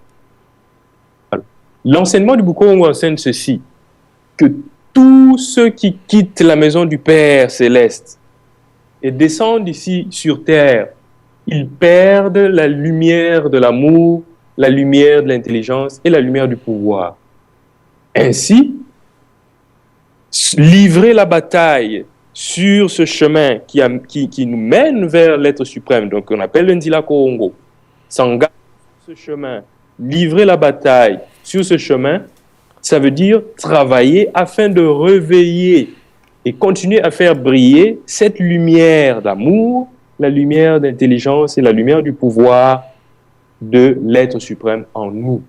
L'enseignement du Bukongo enseigne ceci, que tous ceux qui quittent la maison du Père Céleste et descendent ici sur terre, ils perdent la lumière de l'amour, la lumière de l'intelligence et la lumière du pouvoir. Ainsi, livrer la bataille sur ce chemin qui nous mène vers l'être suprême, donc on appelle le Ndila Congo, s'engager sur ce chemin, livrer la bataille sur ce chemin, ça veut dire travailler afin de réveiller et continuer à faire briller cette lumière d'amour, la lumière d'intelligence et la lumière du pouvoir de l'être suprême en nous.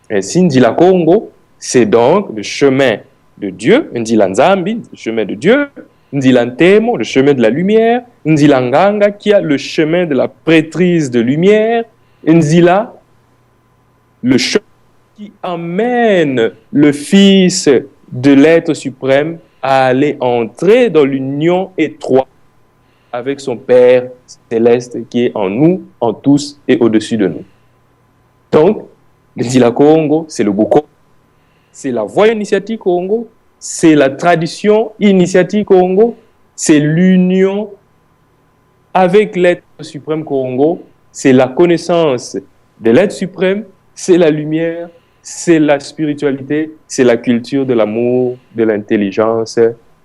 Ainsi, Ndila Congo, c'est donc le chemin de Dieu, Ndila Nzambi, le chemin de Dieu, Ndila Ntemo, le chemin de la lumière, Ndila Nganga, qui a le chemin de la prêtrise de lumière, Ndila, le chemin qui emmène le Fils de l'être suprême à aller entrer dans l'union étroite avec son Père céleste qui est en nous, en tous et au-dessus de nous. Donc, le Ndila Congo, c'est le Boko, c'est la voie initiatique Congo, c'est la tradition initiatique Congo, c'est l'union avec l'être suprême Congo, c'est la connaissance de l'être suprême, c'est la lumière, c'est la spiritualité, c'est la culture de l'amour, de l'intelligence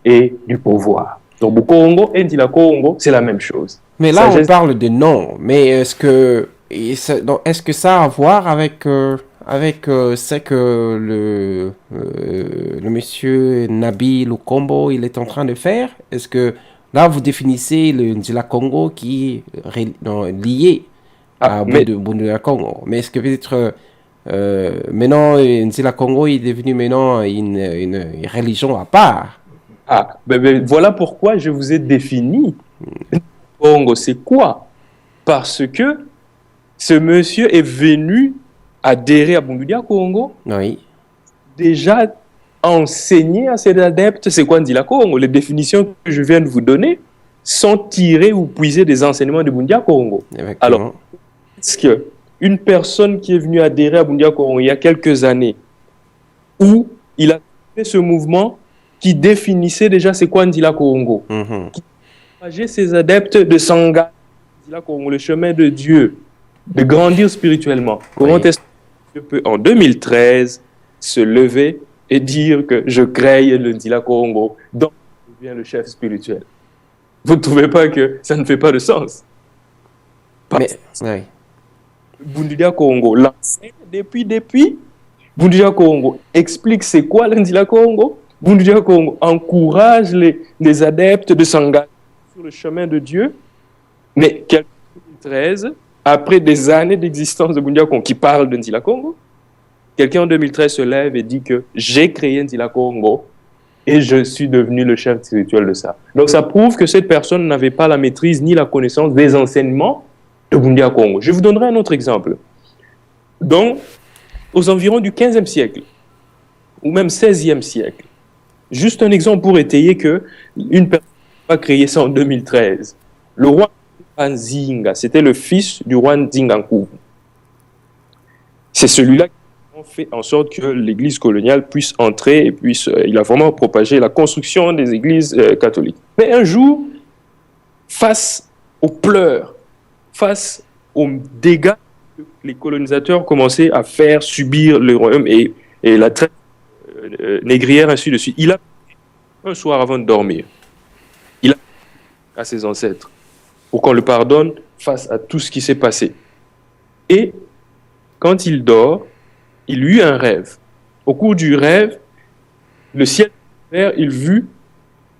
et du pouvoir. Donc, au Congo et Ndila Congo, c'est la même chose. Mais là, Sagesse- on parle de nom. Mais est-ce que ça a à voir avec, ce que le monsieur Nabil Lukombo il est en train de faire? Est-ce que là, vous définissez le Ndila Congo qui est lié à mais Ndila Congo? Mais est-ce que peut-être maintenant, Ndila Congo est devenu maintenant une religion à part? voilà pourquoi je vous ai défini. Congo, c'est quoi? Parce que ce monsieur est venu adhérer à Bundudia Congo, Oui. déjà enseigner à ses adeptes c'est quoi Ndila Congo. Les définitions que je viens de vous donner sont tirées ou puisées des enseignements de Bundudia Congo. Effectivement. Alors, est-ce qu'une personne qui est venue adhérer à Bundudia Congo il y a quelques années, où il a fait ce mouvement qui définissait déjà c'est quoi Ndila Congo, Mhm. qui encourageait ses adeptes de s'engager Ndila Congo, le chemin de Dieu, de grandir spirituellement. Comment Oui. est-ce que je peux, en 2013, se lever et dire que je crée le Ndila Congo, donc je deviens le chef spirituel? Vous ne trouvez pas que ça ne fait pas de sens? Mais, oui. Bundudia Congo l'enseigne depuis. Bundudia Congo explique c'est quoi le Ndila Congo. Bundudia Congo encourage les adeptes de s'engager sur le chemin de Dieu. Mais en 2013, après des années d'existence de Bundudia Congo qui parle de Ndila Congo, quelqu'un en 2013 se lève et dit que j'ai créé Ndila Congo et je suis devenu le chef spirituel de ça. Donc ça prouve que cette personne n'avait pas la maîtrise ni la connaissance des enseignements de Bundudia Congo. Je vous donnerai un autre exemple. Donc, aux environs du 15e siècle, ou même 16e siècle, juste un exemple pour étayer que une personne a créé ça en 2013. Le roi Nzinga, c'était le fils du roi Nzingankou. C'est celui-là qui a fait en sorte que l'église coloniale puisse entrer et puisse, il a vraiment propagé la construction des églises catholiques. Mais un jour, face aux pleurs, face aux dégâts que les colonisateurs commençaient à faire subir le royaume et la traite négrière, ainsi de suite, il a, un soir avant de dormir, il a à ses ancêtres pour qu'on le pardonne face à tout ce qui s'est passé. Et quand il dort, il eut un rêve. Au cours du rêve, le ciel ouvert, il vit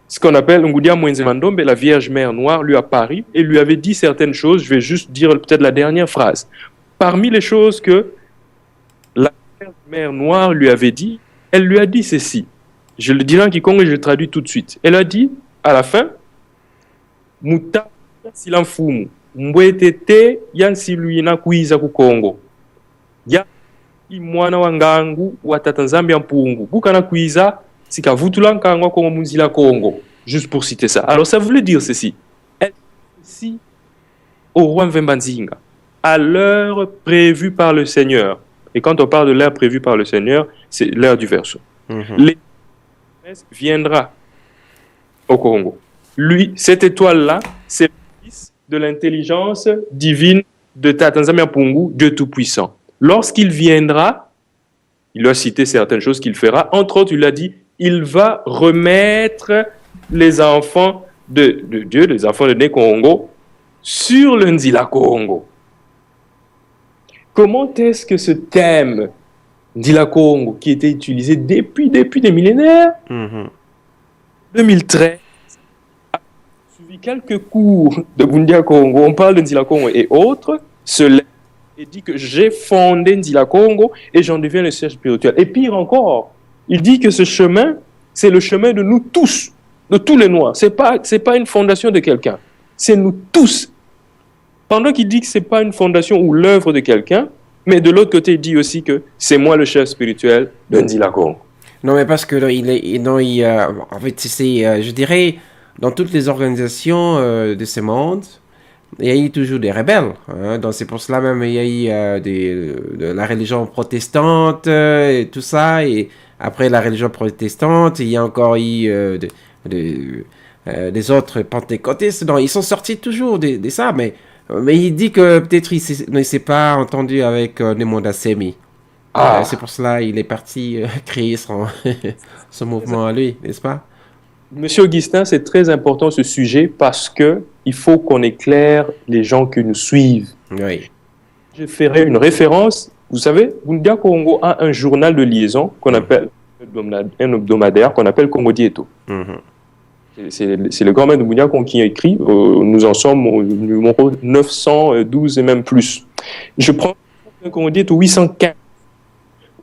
ce qu'on appelle Ngudia Mwenzemandombe, la Vierge Mère Noire, lui apparut et lui avait dit certaines choses. Je vais juste dire peut-être la dernière phrase. Parmi les choses que la Vierge Mère Noire lui avait dit, elle lui a dit ceci. Je le dirai en Kikongo et je le traduis tout de suite. Elle a dit, à la fin, Muta silamfumu, mbwetete yansiluina kuiza ku Congo. Ya mwana wangangu wa tata Nzambi mpungu. Bukana kuiza sikavutula nkangwa Kongo munzila Congo. Juste pour citer ça. Alors ça voulait dire ceci. Elle dit au roi Mvemba Nzinga, à l'heure prévue par le Seigneur. Et quand on parle de l'heure prévue par le Seigneur, c'est l'heure du verso. Les viendra au Congo. Lui, cette étoile-là, c'est le fils de l'intelligence divine de Tata Nzambi Mpungu, Dieu Tout-Puissant. Lorsqu'il viendra, il lui a cité certaines choses qu'il fera. Entre autres, il a dit, il va remettre les enfants de Dieu, les enfants de Né Congo, sur le Ndila Congo. Comment est-ce que ce thème Ndila Congo, qui était utilisé depuis des millénaires, 2013, a suivi quelques cours de Bundudia Congo, on parle de Ndila Congo et autres, se lève et dit que j'ai fondé Ndila Congo et j'en deviens le chef spirituel. Et pire encore, il dit que ce chemin, c'est le chemin de nous tous, de tous les Noirs. C'est pas une fondation de quelqu'un, c'est nous tous. Pendant qu'il dit que c'est pas une fondation ou l'œuvre de quelqu'un, mais de l'autre côté, il dit aussi que c'est moi le chef spirituel de Ndila Congo. Non, mais parce que en fait, c'est, je dirais, dans toutes les organisations de ce monde, il y a eu toujours des rebelles. Hein. Donc c'est pour cela même il y a eu de la religion protestante et tout ça. Et après la religion protestante, il y a encore eu des autres pentecôtistes. Donc ils sont sortis toujours de ça. Mais il dit que peut-être il ne s'est pas entendu avec Nemonda Semi. C'est pour cela il est parti créer son mouvement à lui, n'est-ce pas? Monsieur Augustin, c'est très important ce sujet parce que il faut qu'on éclaire les gens qui nous suivent. Oui. Je ferai une référence. Vous savez, Bundia Congo a un journal de liaison qu'on appelle un hebdomadaire qu'on appelle Congo Dieto. C'est le grand maître de Bundia Congo qui a écrit. Nous en sommes au numéro 912 et même plus. Je prends un Congo Dieto 815.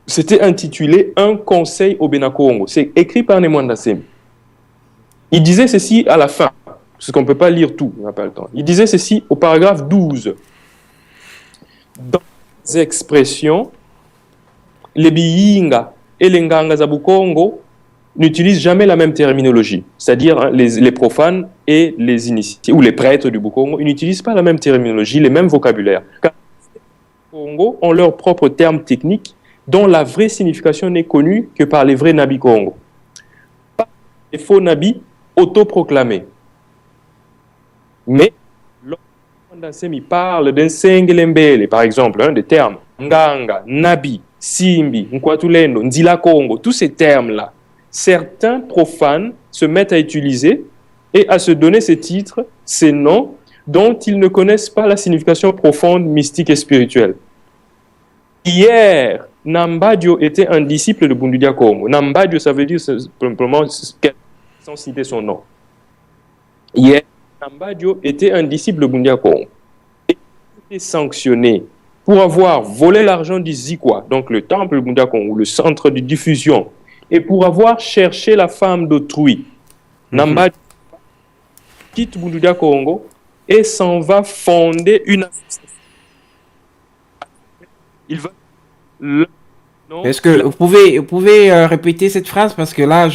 C'était intitulé Un conseil au Bénin Congo. C'est écrit par Nemwanda Semi. Il disait ceci à la fin, parce qu'on ne peut pas lire tout, on n'a pas le temps. Il disait ceci au paragraphe 12. Dans les expressions, les biyinga et les nganga zabu Congo n'utilisent jamais la même terminologie. C'est-à-dire les profanes et les initiés, ou les prêtres du Bukongo, ils n'utilisent pas la même terminologie, les mêmes vocabulaires. Car les Congo ont leurs propres termes techniques dont la vraie signification n'est connue que par les vrais nabis Congo. Pas les faux nabis autoproclamés. Mais lorsqu'on parle d'un Sengelembele, par exemple, des termes Nganga, Nabi, Simbi, Nkwatulendo, Ndila Congo, tous ces termes-là, certains profanes se mettent à utiliser et à se donner ces titres, ces noms, dont ils ne connaissent pas la signification profonde, mystique et spirituelle. Hier, Nambadio était un disciple de Bundudia Congo. Nambadio, ça veut dire simplement, sans citer son nom. Hier, Nambadio était un disciple de Bundudia Congo. Et il était sanctionné pour avoir volé l'argent du Zikwa, donc le temple de Bundudia Congo, le centre de diffusion, et pour avoir cherché la femme d'autrui. Nambadio quitte Bundudia Congo et s'en va fonder une association. Il va... Est-ce que vous pouvez répéter cette phrase parce que là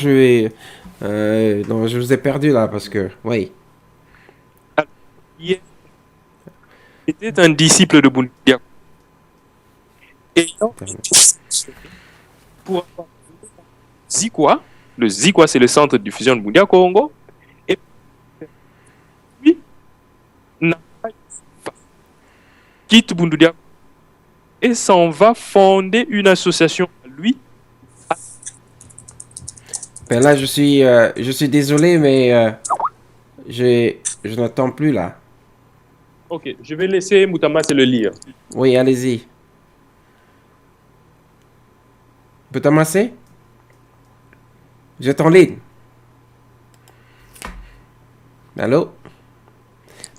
non, je vous ai perdu là parce que oui. Il était un disciple de Bundudia. Et donc, pour avoir Zikwa, le Zikwa c'est le centre de diffusion de Bundudia Congo, et puis quitte Bundudia et s'en va fonder une association à lui. Ben là, je suis désolé, mais je n'entends plus là. Ok, je vais laisser Moutamas le lire. Oui, allez-y. Moutamas, vous êtes en ligne. Allô?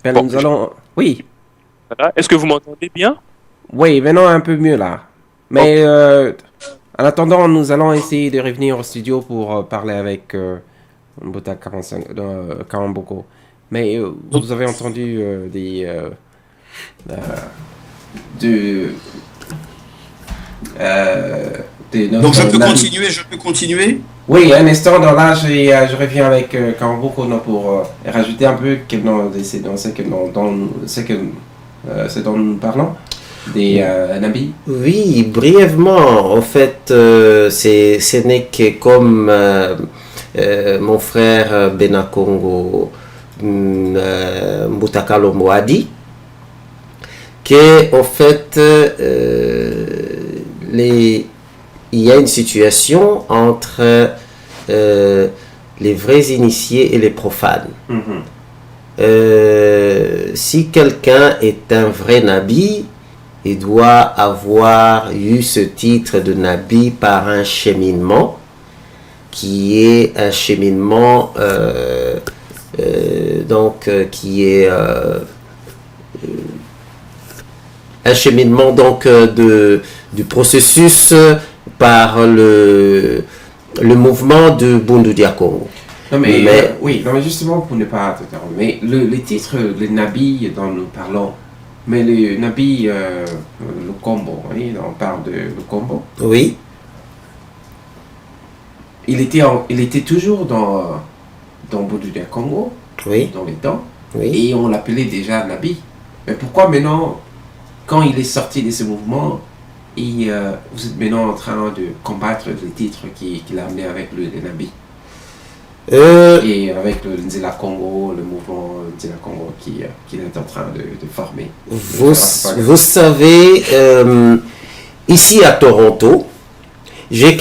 Ben, Bon, nous allons... Oui. Voilà. Est-ce que vous m'entendez bien? Oui, maintenant un peu mieux là. Mais en attendant, nous allons essayer de revenir au studio pour parler avec Mbota Kamboko. Mais vous avez entendu Donc je peux continuer. Oui, un instant, dans là, je reviens avec Kamboko pour rajouter un peu ce dont nous parlons. Des nabis. Oui, brièvement, en fait, ce n'est que comme mon frère Benakongo Mbutakalomo a dit, que en fait, il y a une situation entre les vrais initiés et les profanes. Si quelqu'un est un vrai nabi, il doit avoir eu ce titre de nabi par un cheminement qui est un cheminement un cheminement donc du processus par le mouvement de Bundudia Congo. Non mais, oui, non mais justement pour ne pas te interrompre, mais les titres, les nabis dont nous parlons, mais le nabi, le combo, oui, on parle de le combo. Oui. Il était toujours dans Bundudia Congo, oui, dans les temps, oui, et on l'appelait déjà nabi. Mais pourquoi maintenant, quand il est sorti de ce mouvement, vous êtes maintenant en train de combattre les titres qu'il a amené avec les nabis? Et avec le Nzela Congo, le mouvement Nzela Congo qu'il est en train de former. Vous savez, ici à Toronto, j'ai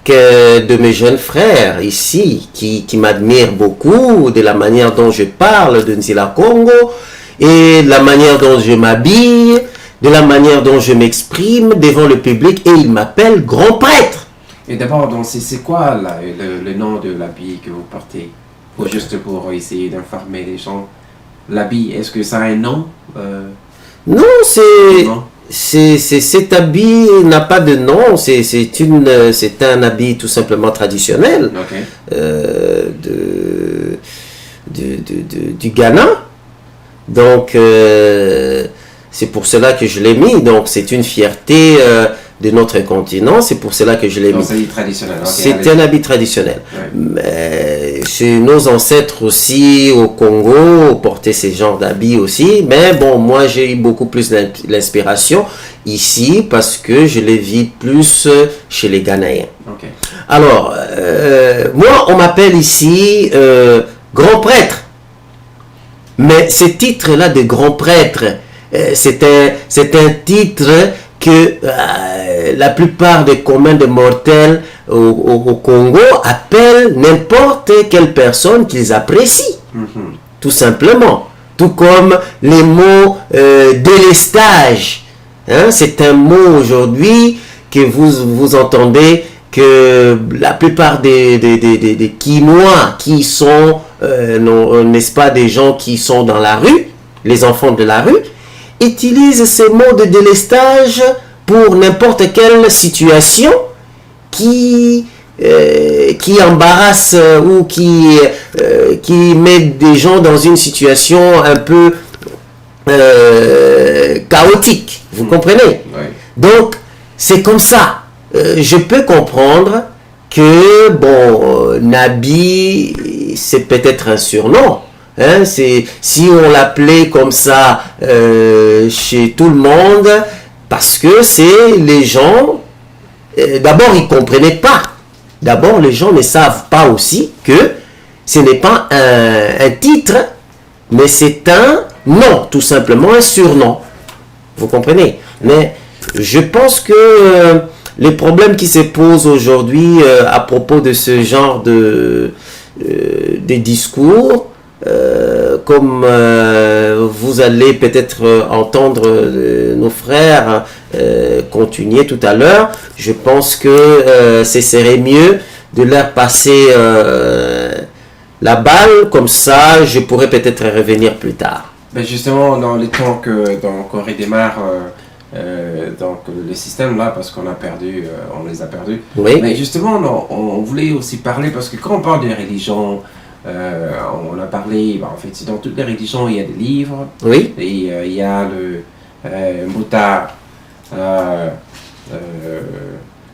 de mes jeunes frères ici qui m'admirent beaucoup de la manière dont je parle de Nzila Congo et de la manière dont je m'habille, de la manière dont je m'exprime devant le public, et ils m'appellent grand prêtre. Et d'abord, c'est quoi le nom de l'habit que vous portez? Juste pour essayer d'informer les gens. L'habit, est-ce que ça a un nom? Non, cet habit n'a pas de nom. C'est un habit tout simplement traditionnel du Ghana. Donc, c'est pour cela que je l'ai mis. Donc, c'est une fierté de notre continent. C'est pour cela que je l'ai mis. C'est un habit traditionnel. C'est un habit traditionnel. Mais chez nos ancêtres aussi, au Congo, portaient ces genres d'habits aussi. Mais bon, moi, j'ai eu beaucoup plus l'inspiration ici parce que je les vis plus chez les Ghanéens. Alors, moi, on m'appelle ici grand prêtre. Mais ce titre-là de grand prêtre, c'est un titre que la plupart des communs de mortels au Congo appellent n'importe quelle personne qu'ils apprécient. Tout simplement. Tout comme les mots délestage. Hein, c'est un mot aujourd'hui que vous entendez que la plupart des Quinois qui sont, n'est-ce pas, des gens qui sont dans la rue, les enfants de la rue, utilisent ces mots de délestage pour n'importe quelle situation qui embarrasse ou qui met des gens dans une situation un peu chaotique. Vous comprenez? Donc, c'est comme ça. Je peux comprendre que, bon, Nabi, c'est peut-être un surnom. Hein, si on l'appelait comme ça chez tout le monde, parce que c'est les gens, d'abord ils ne comprenaient pas. D'abord les gens ne savent pas aussi que ce n'est pas un titre, mais c'est un nom, tout simplement un surnom. Vous comprenez? Mais je pense que les problèmes qui se posent aujourd'hui à propos de ce genre de discours, comme vous allez peut-être entendre nos frères continuer tout à l'heure, je pense que ce serait mieux de leur passer la balle, comme ça je pourrais peut-être revenir plus tard. Ben justement, dans les temps qu'on redémarre donc le système là, parce qu'on on les a perdus. Oui. Mais justement, on voulait aussi parler, parce que quand on parle de religion, on a parlé, en fait, dans toutes les religions, il y a des livres. Oui. Et il y a le Mbouta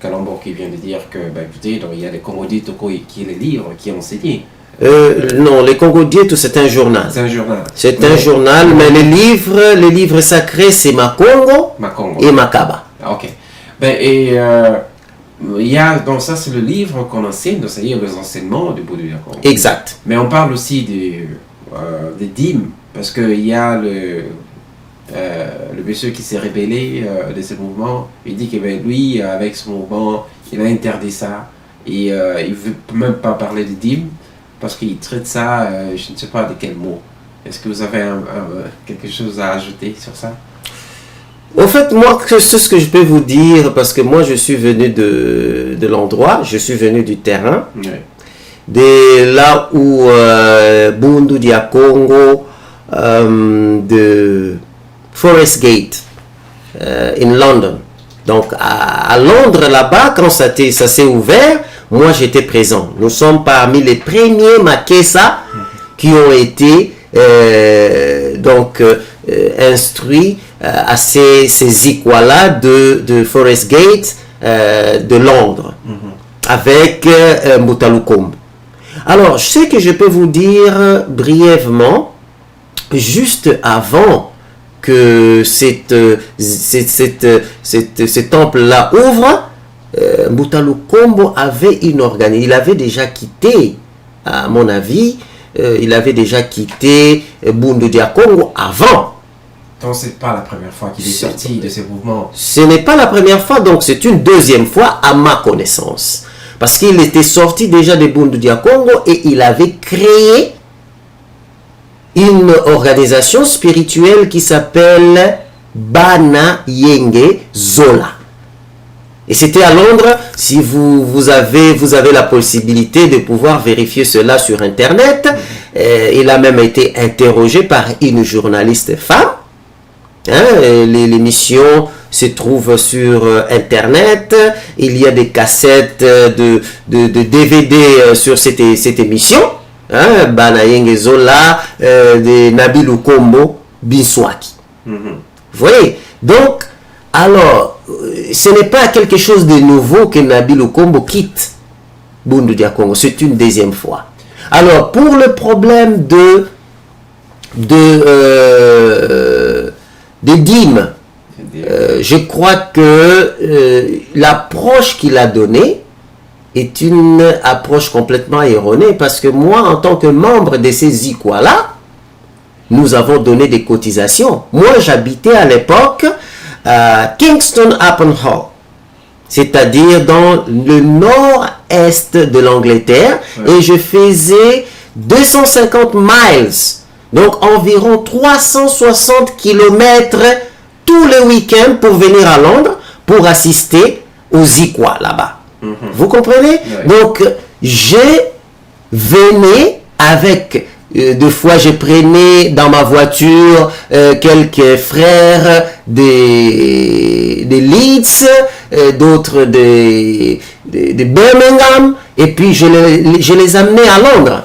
Kalambo qui vient de dire que, écoutez, donc, il y a les Kongodi Toko qui est les livres qui ont enseigné. Non, les Congodiens, c'est un journal. C'est un journal. C'est un journal, mais les livres sacrés, c'est Makongo et Makaba. Ok. Il y a, donc ça c'est le livre qu'on enseigne, donc c'est-à-dire les enseignements du Bouddha Congo. Exact. Mais on parle aussi des dîmes, parce qu'il y a le monsieur qui s'est rébellé de ce mouvement. Il dit que lui, avec ce mouvement, il a interdit ça. Et il ne veut même pas parler de dîmes, parce qu'il traite ça, je ne sais pas de quel mot. Est-ce que vous avez quelque chose à ajouter sur ça? En fait, moi, c'est ce que je peux vous dire, parce que moi, je suis venu de l'endroit, je suis venu du terrain, de là où Bundu dia Congo, de Forest Gate, in London. Donc, à Londres, là-bas, quand ça s'est ouvert, moi, j'étais présent. Nous sommes parmi les premiers Makessa qui ont été instruits à ces Ikwala de Forest Gate de Londres, avec Mbutalukombo. Alors, ce que je peux vous dire brièvement, juste avant que ce temple-là ouvre, Mbutalukombo avait une organisation. Il avait déjà quitté, à mon avis, il avait déjà quitté Bundu dia Congo avant. Donc c'est pas la première fois qu'il est sorti de ces mouvements. Ce n'est pas la première fois, donc c'est une deuxième fois à ma connaissance. Parce qu'il était sorti déjà de Bundu dia Congo et il avait créé une organisation spirituelle qui s'appelle Bana Yenge Zola. Et c'était à Londres. Si vous avez la possibilité de pouvoir vérifier cela sur Internet. Il a même été interrogé par une journaliste femme. L'émission se trouve sur Internet. Il y a des cassettes de DVD sur cette émission. Bana Yenge Zola de Nabil Lukombo Binswaki. Vous voyez? Donc, alors, ce n'est pas quelque chose de nouveau que Nabil Lukombo quitte Bundu dia Congo. C'est une deuxième fois. Alors, pour le problème des dîmes, je crois que l'approche qu'il a donnée est une approche complètement erronée, parce que moi, en tant que membre de ces Zikwa-là, nous avons donné des cotisations. Moi, j'habitais à l'époque à Kingston upon Hull, c'est-à-dire dans le nord-est de l'Angleterre, et je faisais 250 miles, donc environ 360 kilomètres tous les week-ends pour venir à Londres pour assister aux Zikwa là-bas. Vous comprenez? Donc, je venais avec... deux fois, je prenais dans ma voiture quelques frères des Leeds, d'autres de Birmingham, et puis je les amenais à Londres.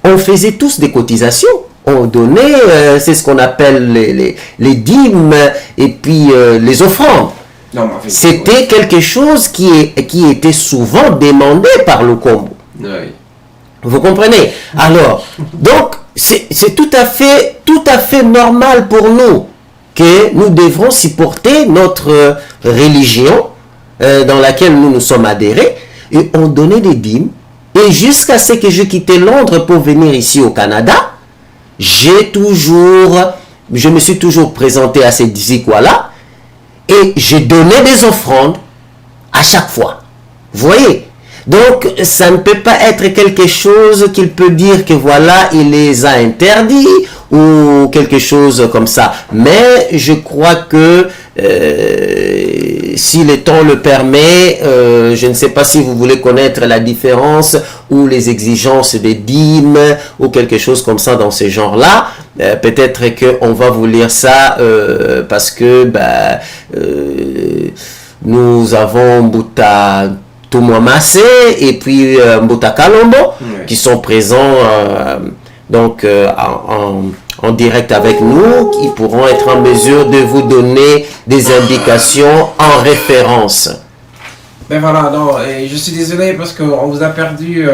On faisait tous des cotisations. On donnait, c'est ce qu'on appelle les dîmes et puis les offrandes. C'était quelque chose qui était souvent demandé par le Combo. Vous comprenez? Alors, donc, c'est tout à fait normal pour nous que nous devrons supporter notre religion dans laquelle nous nous sommes adhérés, et on donnait des dîmes. Et jusqu'à ce que je quitte Londres pour venir ici au Canada, je me suis toujours présenté à ces Zikwa-là, et j'ai donné des offrandes à chaque fois. Vous voyez? Donc, ça ne peut pas être quelque chose qu'il peut dire que voilà, il les a interdits ou quelque chose comme ça. Mais je crois que si le temps le permet, je ne sais pas si vous voulez connaître la différence ou les exigences des dîmes ou quelque chose comme ça dans ce genre-là. Peut-être qu'on va vous lire ça parce que nous avons Mbouta Toumouamassé et puis Mbouta Kalombo qui sont présents en direct avec nous, qui pourront être en mesure de vous donner des indications en référence. Ben voilà, non, et je suis désolé parce qu'on vous a perdu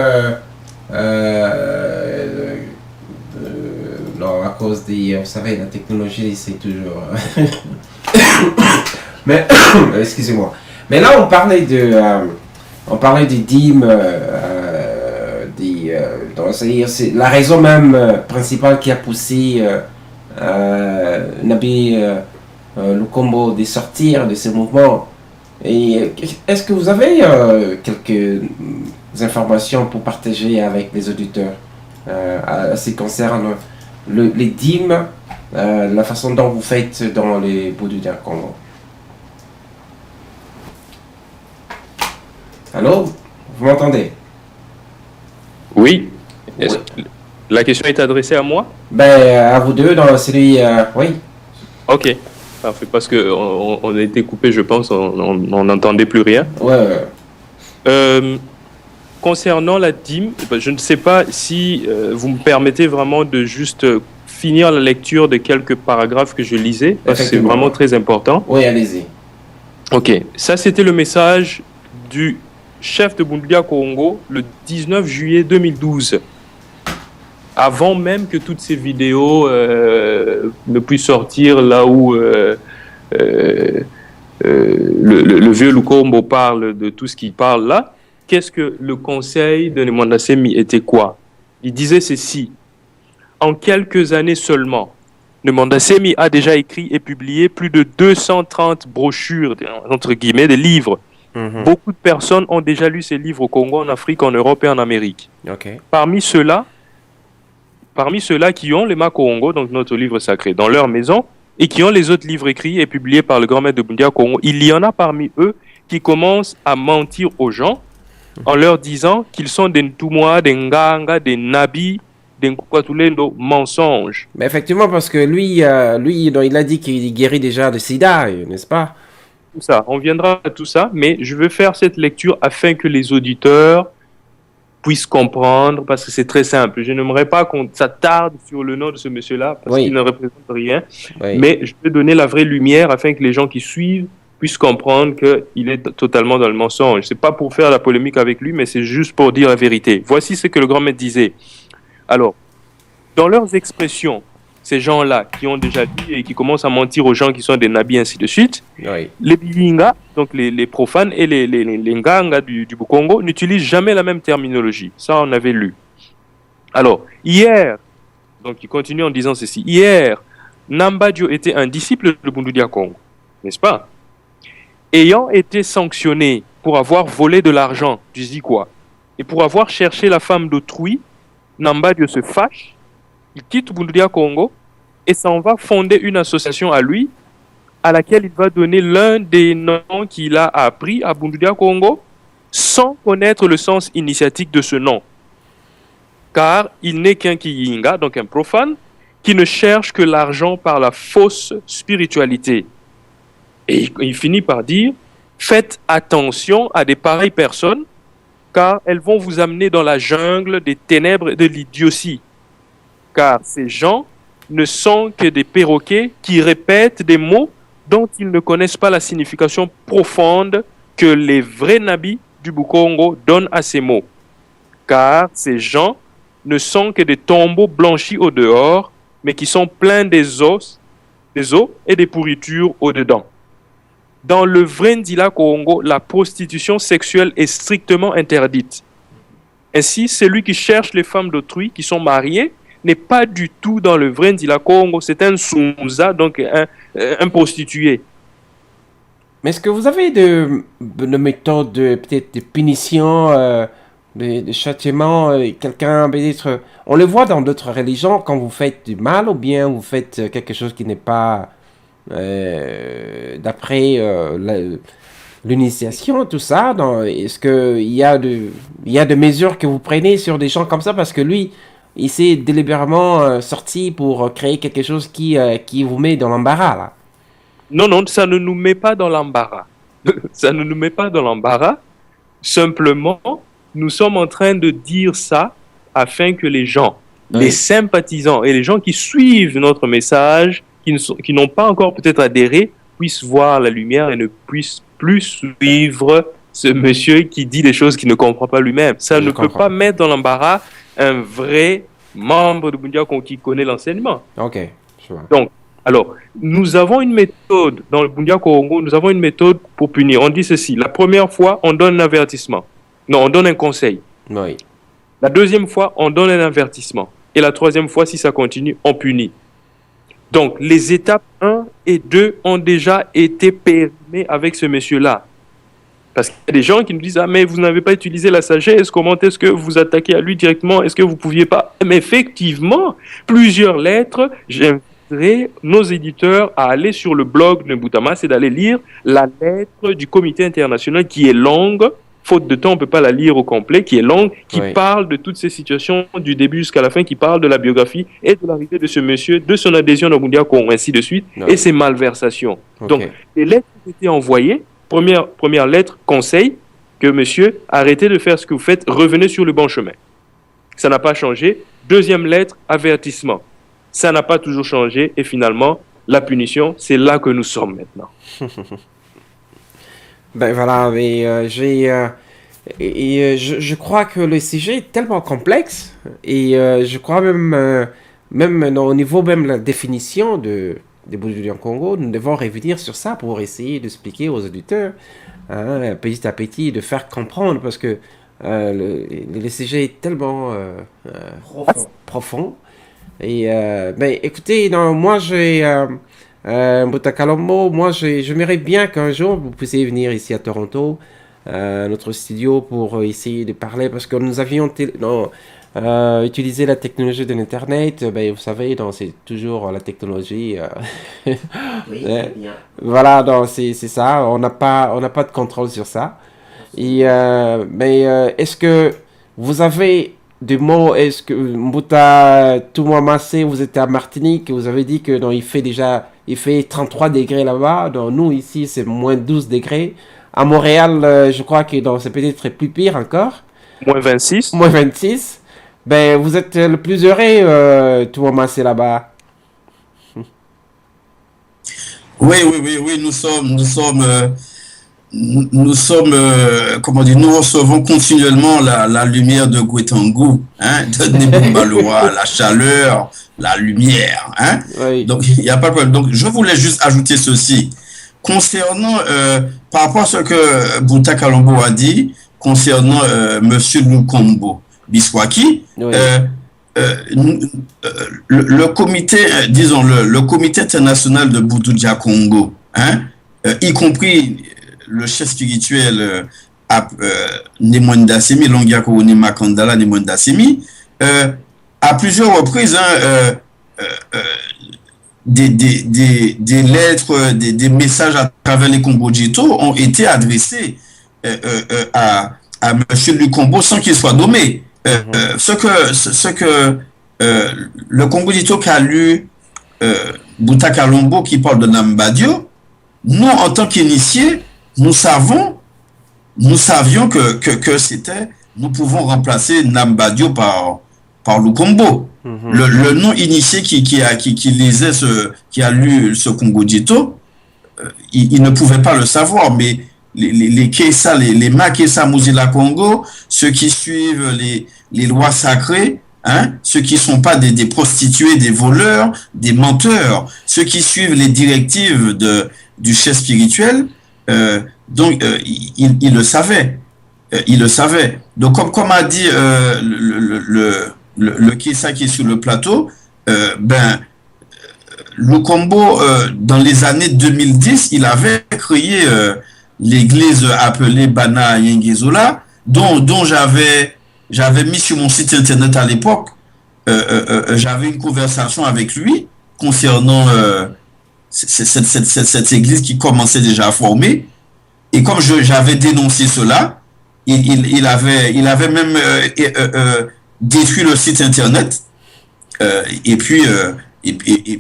non, à cause des... Vous savez, la technologie, c'est toujours... Mais, excusez-moi. Mais là, on parlait des dîmes, c'est-à-dire c'est la raison même principale qui a poussé Nabi Lukombo de sortir de ce mouvement. Et est-ce que vous avez quelques informations pour partager avec les auditeurs à ce qui concerne les dîmes, la façon dont vous faites dans les Bundu dia Congo? Allô? Vous m'entendez? Oui. La question est adressée à moi? Ben, à vous deux, dans celui... oui. Ok. Parfait, parce qu'on a été coupé, je pense, on n'entendait plus rien. Ouais. Concernant la dîme, je ne sais pas si vous me permettez vraiment de juste finir la lecture de quelques paragraphes que je lisais, parce que c'est vraiment très important. Oui, allez-y. Ok, ça c'était le message du chef de Bundu dia Congo le 19 juillet 2012. Avant même que toutes ces vidéos ne puissent sortir, là où le vieux Lukombo parle de tout ce qu'il parle là, qu'est-ce que le conseil de Nemwanda Semi était quoi? Il disait ceci: en quelques années seulement, Nemwanda Semi a déjà écrit et publié plus de 230 brochures, entre guillemets, des livres Beaucoup de personnes ont déjà lu ces livres au Congo, en Afrique, en Europe et en Amérique. Ok. Parmi ceux-là qui ont les Makongo, donc notre livre sacré, dans leur maison, et qui ont les autres livres écrits et publiés par le grand maître de Bundia Congo, il y en a parmi eux qui commencent à mentir aux gens en leur disant qu'ils sont des Ntumwa, des Nganga, des Nabis, des Nkwatulendo, mensonges. Mais effectivement, parce que lui, il a dit qu'il guérit déjà de sida, n'est-ce pas? Tout ça, on viendra à tout ça, mais je veux faire cette lecture afin que les auditeurs puissent comprendre, parce que c'est très simple. Je n'aimerais pas qu'on s'attarde sur le nom de ce monsieur-là, parce qu'il ne représente rien, mais je veux donner la vraie lumière afin que les gens qui suivent puissent comprendre qu'il est totalement dans le mensonge. C'est pas pour faire la polémique avec lui, mais c'est juste pour dire la vérité. Voici ce que le grand maître disait. Alors, dans leurs expressions, ces gens-là qui ont déjà lu et qui commencent à mentir aux gens qui sont des nabis, ainsi de suite, les bilinga, donc les profanes et les nganga du Congo n'utilisent jamais la même terminologie. Ça, on avait lu. Alors, hier, donc il continue en disant ceci, hier, Nambadio était un disciple de Bundu Dia Congo, n'est-ce pas? Ayant été sanctionné pour avoir volé de l'argent du Zikwa et pour avoir cherché la femme d'autrui, Nambadio se fâche, il quitte Bundu Dia Congo et s'en va fonder une association à lui, à laquelle il va donner l'un des noms qu'il a appris à Bundu Dia Congo, sans connaître le sens initiatique de ce nom. Car il n'est qu'un Kiyinga, donc un profane, qui ne cherche que l'argent par la fausse spiritualité. Et il finit par dire, faites attention à des pareilles personnes, car elles vont vous amener dans la jungle des ténèbres et de l'idiotie. Car ces gens ne sont que des perroquets qui répètent des mots dont ils ne connaissent pas la signification profonde que les vrais nabis du Bukongo donnent à ces mots. Car ces gens ne sont que des tombeaux blanchis au dehors, mais qui sont pleins des os et des pourritures au-dedans. Dans le vrai Ndila Congo, la prostitution sexuelle est strictement interdite. Ainsi, celui qui cherche les femmes d'autrui qui sont mariées n'est pas du tout dans le vrai Ndila Congo, c'est un Sunza, donc un prostitué. Mais est-ce que vous avez de méthodes, peut-être de punition, de châtiment, quelqu'un, peut-être, on le voit dans d'autres religions, quand vous faites du mal ou bien vous faites quelque chose qui n'est pas d'après l'initiation, tout ça, est-ce qu'il y a de mesures que vous prenez sur des gens comme ça, parce que lui, il s'est délibérément sorti pour créer quelque chose qui vous met dans l'embarras, là. Non, ça ne nous met pas dans l'embarras. Ça ne nous met pas dans l'embarras. Simplement, nous sommes en train de dire ça afin que les gens, les sympathisants et les gens qui suivent notre message, qui n'ont pas encore peut-être adhéré, puissent voir la lumière et ne puissent plus suivre ce monsieur qui dit des choses qu'il ne comprend pas lui-même. Ça ne peut pas mettre dans l'embarras un vrai membre de Bundia qui connaît l'enseignement. Ok, je vois. Donc, alors, nous avons une méthode, dans le Bundia Congo, nous avons une méthode pour punir. On dit ceci, la première fois, on donne un avertissement. Non, on donne un conseil. Oui. La deuxième fois, on donne un avertissement. Et la troisième fois, si ça continue, on punit. Donc, les étapes 1 et 2 ont déjà été périmées avec ce monsieur-là. Parce qu'il y a des gens qui nous disent « Ah, mais vous n'avez pas utilisé la sagesse, comment est-ce que vous attaquez à lui directement? Est-ce que vous ne pouviez pas ?» Mais effectivement, plusieurs lettres, j'inviterai nos éditeurs à aller sur le blog de Boutama, c'est d'aller lire la lettre du comité international qui est longue, faute de temps, on ne peut pas la lire au complet, qui est longue, qui parle de toutes ces situations du début jusqu'à la fin, qui parle de la biographie et de l'arrivée de ce monsieur, de son adhésion au Bundia Congo, ainsi de suite, et ses malversations. Donc, les lettres ont été envoyées. Première lettre, conseil, que monsieur, arrêtez de faire ce que vous faites, revenez sur le bon chemin. Ça n'a pas changé. Deuxième lettre, avertissement. Ça n'a pas toujours changé. Et finalement, la punition, c'est là que nous sommes maintenant. Ben voilà, mais je crois que le sujet est tellement complexe, et je crois même au niveau même de la définition des Bundia Congo, nous devons revenir sur ça pour essayer d'expliquer aux auditeurs, petit à petit, de faire comprendre, parce que le sujet est tellement profond. Et ben écoutez, non, moi Mbouta Kalombo, moi j'aimerais bien qu'un jour vous puissiez venir ici à Toronto notre studio pour essayer de parler parce que nous avions utilisé la technologie de l'Internet. Ben, vous savez, c'est toujours la technologie. Oui, bien. Voilà, c'est ça. On n'a pas de contrôle sur ça. Et, mais est-ce que vous avez des mots? Est-ce que Mbouta Toumamassé, vous êtes à Martinique, vous avez dit que non, il fait 33 degrés là-bas. Donc, nous, ici, c'est moins 12 degrés. À Montréal, je crois que c'est peut-être plus pire encore. Moins 26. Moins 26. Ben, vous êtes le plus heureux, Toumamassé, là-bas. Oui, nous sommes, comment dire, nous recevons continuellement la lumière de Gwetango, hein, de Nebumbalua, la chaleur, la lumière, hein. Oui. Donc, il n'y a pas de problème. Donc, je voulais juste ajouter ceci. Concernant, par rapport à ce que Bouta Kalombo a dit, concernant Monsieur Lukombo Biswaki, Oui. le comité, disons-le, le comité international de Boudoudia Congo, hein, y compris le chef spirituel Nemwenda Semi, Longiako Makandala Nemwenda Semi, à plusieurs reprises, hein, des lettres, des messages à travers les Congo-Djito ont été adressés à M. Lukombo sans qu'il soit nommé. Ce que le Congo-Djito qu'a lu Bouta Kalombo qui parle de Nambadio, nous, en tant qu'initiés, nous savions que c'était, nous pouvons remplacer Nambadio par Lukombo. Le non-initié qui a lu ce Congo-Djito, il ne pouvait pas le savoir, mais les Kessa, les Makessa Muzila Congo, ceux qui suivent les lois sacrées, hein, ceux qui ne sont pas des prostituées, des voleurs, des menteurs, ceux qui suivent les directives du chef spirituel, donc il le savait. Il le savait. Donc comme a dit le Kessa qui est sur le plateau, Lukombo, dans les années 2010, il avait créé l'église appelée Bana Yengezola, dont j'avais mis sur mon site internet à l'époque. J'avais une conversation avec lui concernant cette église qui commençait déjà à former. Et comme j'avais dénoncé cela, il avait même détruit le site internet. Et puis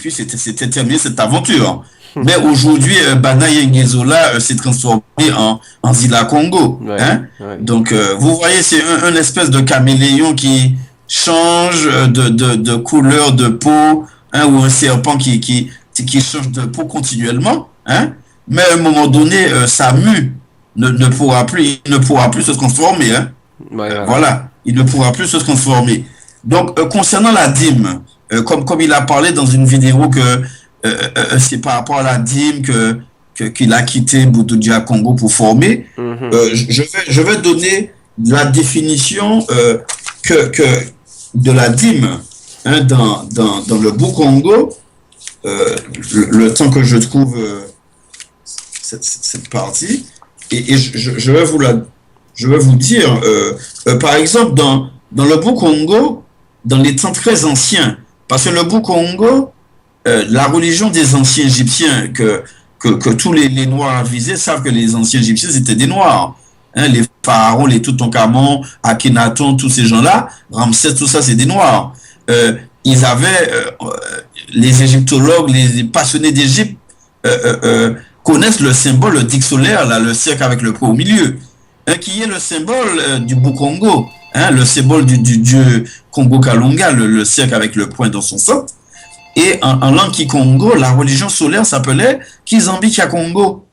c'était terminé cette aventure. Mais aujourd'hui, Bana Yengezola s'est transformé en Zila Congo. Ouais, hein? ouais. Donc, vous voyez, c'est un espèce de caméléon qui change de couleur de peau, hein, ou un serpent qui change de peau continuellement. Hein? Mais à un moment donné, sa mue ne pourra plus se transformer. Hein? Ouais, Voilà, il ne pourra plus se transformer. Donc, concernant la dîme, comme il a parlé dans une vidéo que c'est par rapport à la dîme qu'il a quitté Boudoudia Congo pour former, je vais donner la définition de la dîme, hein, dans le Boukongo, le temps que je trouve cette partie, et je vais vous dire, par exemple, dans le Boukongo, dans les temps très anciens, parce que le Boukongo, la religion des anciens Égyptiens, que tous les Noirs visaient, savent que les anciens Égyptiens étaient des Noirs. Hein, les pharaons, les Toutankhamon, Akhenaton, tous ces gens-là, Ramsès, tout ça, c'est des Noirs. Ils avaient, les égyptologues, les passionnés d'Égypte, connaissent le symbole, le disque solaire, là, le cercle avec le point au milieu, hein, qui est le symbole du Boukongo, hein, le symbole du dieu Congo Kalunga, le cercle avec le point dans son centre. Et en langue kikongo, la religion solaire s'appelait Kizambi Kongo.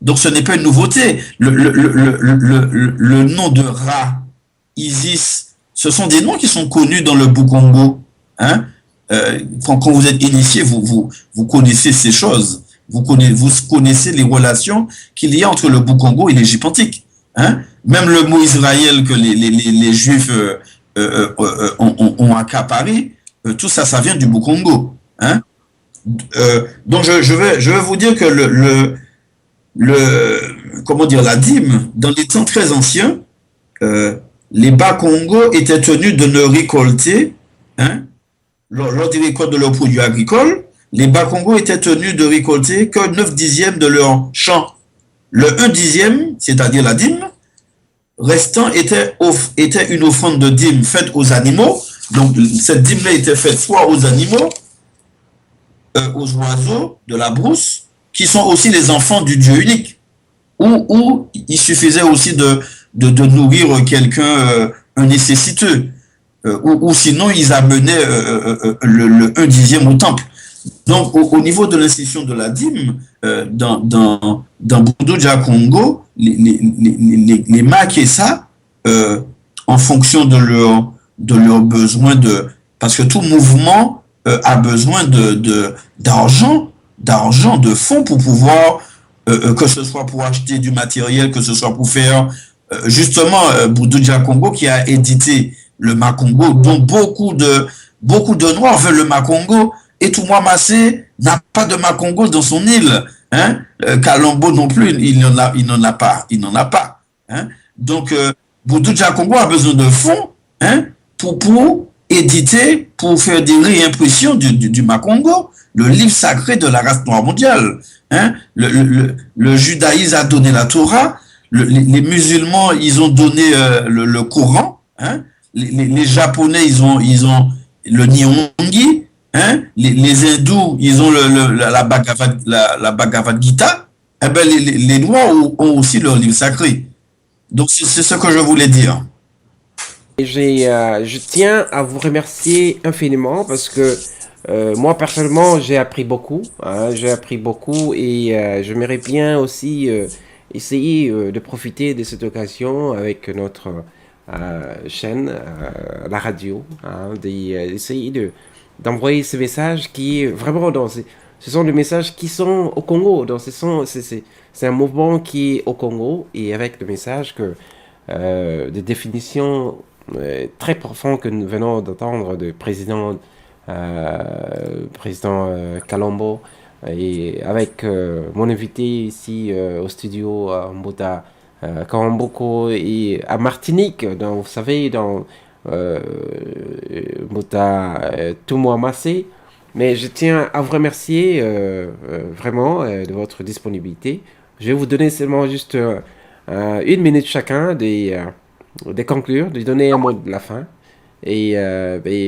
Donc ce n'est pas une nouveauté. Le nom de Ra, Isis, ce sont des noms qui sont connus dans le Boukongo. Hein? Quand vous êtes initié, vous connaissez ces choses. Vous connaissez les relations qu'il y a entre le Boukongo et l'Égypte antique. Hein? Même le mot Israël que les Juifs ont accaparé, tout ça, ça vient du Boukongo. Hein? Donc, je vais vous dire que comment dire, la dîme, dans les temps très anciens, les Bas-Congo étaient tenus de ne récolter, hein, lors des récoltes de leurs produits agricoles, les Bas-Congo étaient tenus de récolter que 9 dixièmes de leur champ. Le 1 dixième, c'est-à-dire la dîme, restant était une offrande de dîme faite aux animaux. Donc, cette dîme-là était faite soit aux animaux, aux oiseaux de la brousse, qui sont aussi les enfants du Dieu unique. Ou il suffisait aussi de nourrir quelqu'un, un nécessiteux. Ou sinon, ils amenaient le 1 dixième au temple. Donc, au niveau de l'institution de la dîme, dans Bundu-Dia Congo, les Makessa, en fonction de leurs besoins, parce que tout mouvement a besoin d'argent, de fonds pour pouvoir, que ce soit pour acheter du matériel, que ce soit pour faire, justement, Bundu-Dia Congo qui a édité le Makongo, dont beaucoup de Noirs veulent le Makongo, et Toumoi Massé n'a pas de Makongo dans son île. Hein? Kalombo non plus, il n'en a pas. Hein? Donc, Bundu-Dia Congo a besoin de fonds, hein, pour éditer, pour faire des réimpressions du Makongo, le livre sacré de la race noire mondiale. Hein? Le judaïsme a donné la Torah, les musulmans, ils ont donné le Coran. Hein? Les Japonais, ils ont le Nihongi. Hein? Les hindous, ils ont la Bhagavad Gita. Eh ben, les Noirs ont aussi leur livre sacré. Donc, c'est ce que je voulais dire. Je tiens à vous remercier infiniment parce que moi, personnellement, j'ai appris beaucoup. Hein, j'ai appris beaucoup et j'aimerais bien aussi essayer de profiter de cette occasion avec notre chaîne, la radio, hein, d'essayer d'envoyer ce message qui est vraiment ce sont des messages qui sont au Congo. Donc c'est un mouvement qui est au Congo et avec le message des définitions très profondes que nous venons d'entendre du président Kalombo et avec mon invité ici au studio Mbota Kamboko et à Martinique, vous savez, dans Mbota Toumoi Massé. Mais je tiens à vous remercier vraiment de votre disponibilité. Je vais vous donner seulement juste 1 minute chacun de conclure, de donner un mot de la fin. Et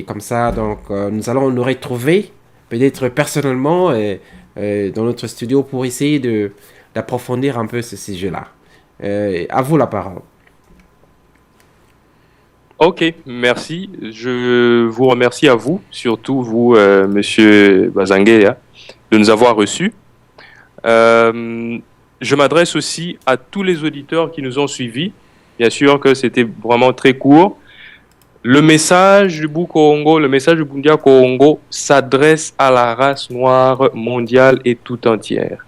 comme ça, donc, nous allons nous retrouver peut-être personnellement dans notre studio pour essayer d'approfondir un peu ce sujet-là. À vous la parole. Ok, merci. Je vous remercie à vous, surtout vous, Monsieur Bazangué, de nous avoir reçus. Je m'adresse aussi à tous les auditeurs qui nous ont suivis. Bien sûr que c'était vraiment très court. Le message du Congo, le message du Bundu-Dia Congo s'adresse à la race noire mondiale et tout entière.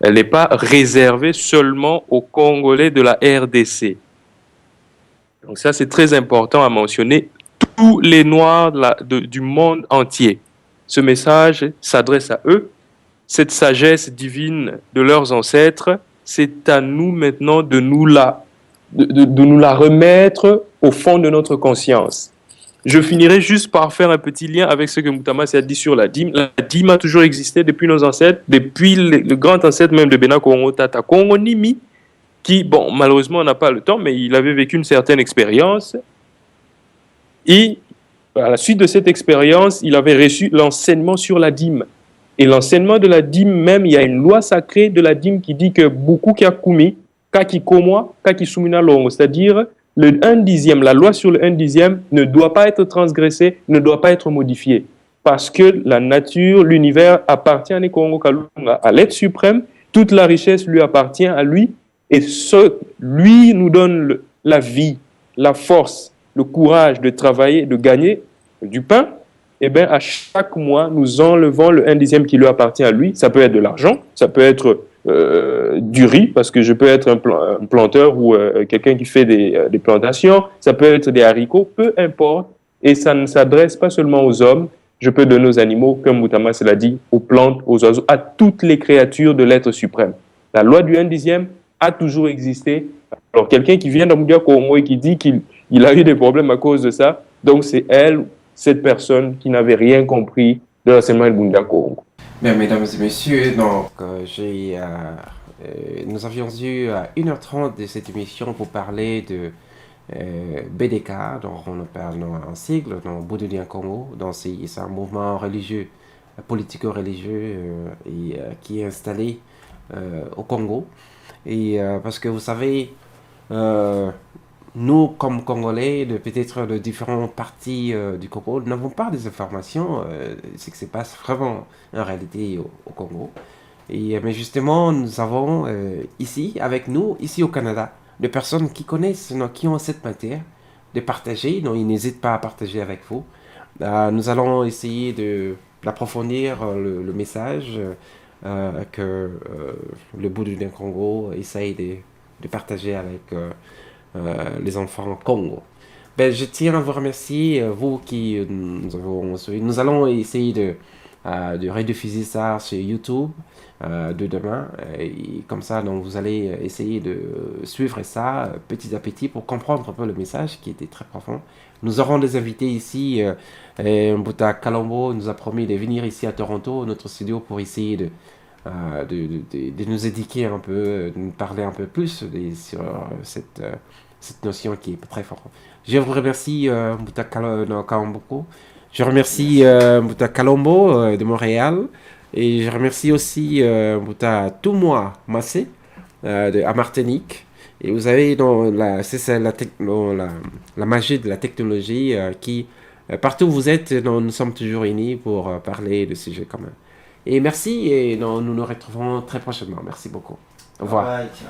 Elle n'est pas réservée seulement aux Congolais de la RDC. Donc ça, c'est très important à mentionner. Tous les Noirs du monde entier. Ce message s'adresse à eux. Cette sagesse divine de leurs ancêtres, c'est à nous maintenant de nous la remettre au fond de notre conscience. Je finirai juste par faire un petit lien avec ce que Moutamas a dit sur la dîme. La dîme a toujours existé depuis nos ancêtres, depuis le grand ancêtre même de Bena Kongo, Tata Kongo Nimi, qui, bon, malheureusement, n'a pas le temps, mais il avait vécu une certaine expérience. Et à la suite de cette expérience, il avait reçu l'enseignement sur la dîme. Et l'enseignement de la dîme même, il y a une loi sacrée de la dîme qui dit que beaucoup qui a koumi, kaki komwa, kaki sumina longo, c'est-à-dire le 1 dixième, la loi sur le 1 dixième ne doit pas être transgressée, ne doit pas être modifiée. Parce que la nature, l'univers appartient à Kongo Kalunga, à l'être suprême, toute la richesse lui appartient à lui, et lui nous donne la vie, la force, le courage de travailler, de gagner du pain. Eh bien, à chaque mois, nous enlevons le 1 dixième qui lui appartient à lui. Ça peut être de l'argent, ça peut être du riz, parce que je peux être un planteur ou quelqu'un qui fait des plantations. Ça peut être des haricots, peu importe. Et ça ne s'adresse pas seulement aux hommes. Je peux donner aux animaux, comme Moutamas l'a dit, aux plantes, aux oiseaux, à toutes les créatures de l'être suprême. La loi du 1/10 a toujours existé. Alors, quelqu'un qui vient d'Amoudia Congo et qui dit qu'il a eu des problèmes à cause de ça, donc c'est elle, cette personne qui n'avait rien compris de l'enseignement de Bunda Congo. Bien, mesdames et messieurs, donc, nous avions eu 1h30 de cette émission pour parler de BDK, donc on parle en sigle, dans Bouddha Congo, donc c'est un mouvement religieux, politico-religieux qui est installé au Congo. Et parce que vous savez, nous, comme Congolais, peut-être de différentes parties du Congo, n'avons pas des informations ce qui se passe vraiment en réalité au Congo. Mais justement, nous avons ici, avec nous, ici au Canada, des personnes qui connaissent, qui ont cette matière, de partager. Donc, ils n'hésitent pas à partager avec vous. Nous allons essayer d'approfondir le message que le Bouddha du Congo essaye de partager avec les enfants Congo. Ben, je tiens à vous remercier, vous qui nous avons suivi. Nous allons essayer de rediffuser ça sur YouTube de demain. Et comme ça, donc, vous allez essayer de suivre ça petit à petit pour comprendre un peu le message qui était très profond. Nous aurons des invités ici. Mbuta Kalombo nous a promis de venir ici à Toronto, notre studio, pour essayer de nous éduquer un peu, de nous parler un peu plus sur cette notion qui est très forte. Je vous remercie, Mbuta Kalombo. Je remercie Mbuta Kalombo de Montréal. Et je remercie aussi Mbuta Toumoua Massé à Martinique. Et vous avez c'est la magie de la technologie qui, partout où vous êtes, nous sommes toujours unis pour parler de sujets communs. Et merci, et nous nous retrouvons très prochainement. Merci beaucoup. Au revoir. Bye, ciao.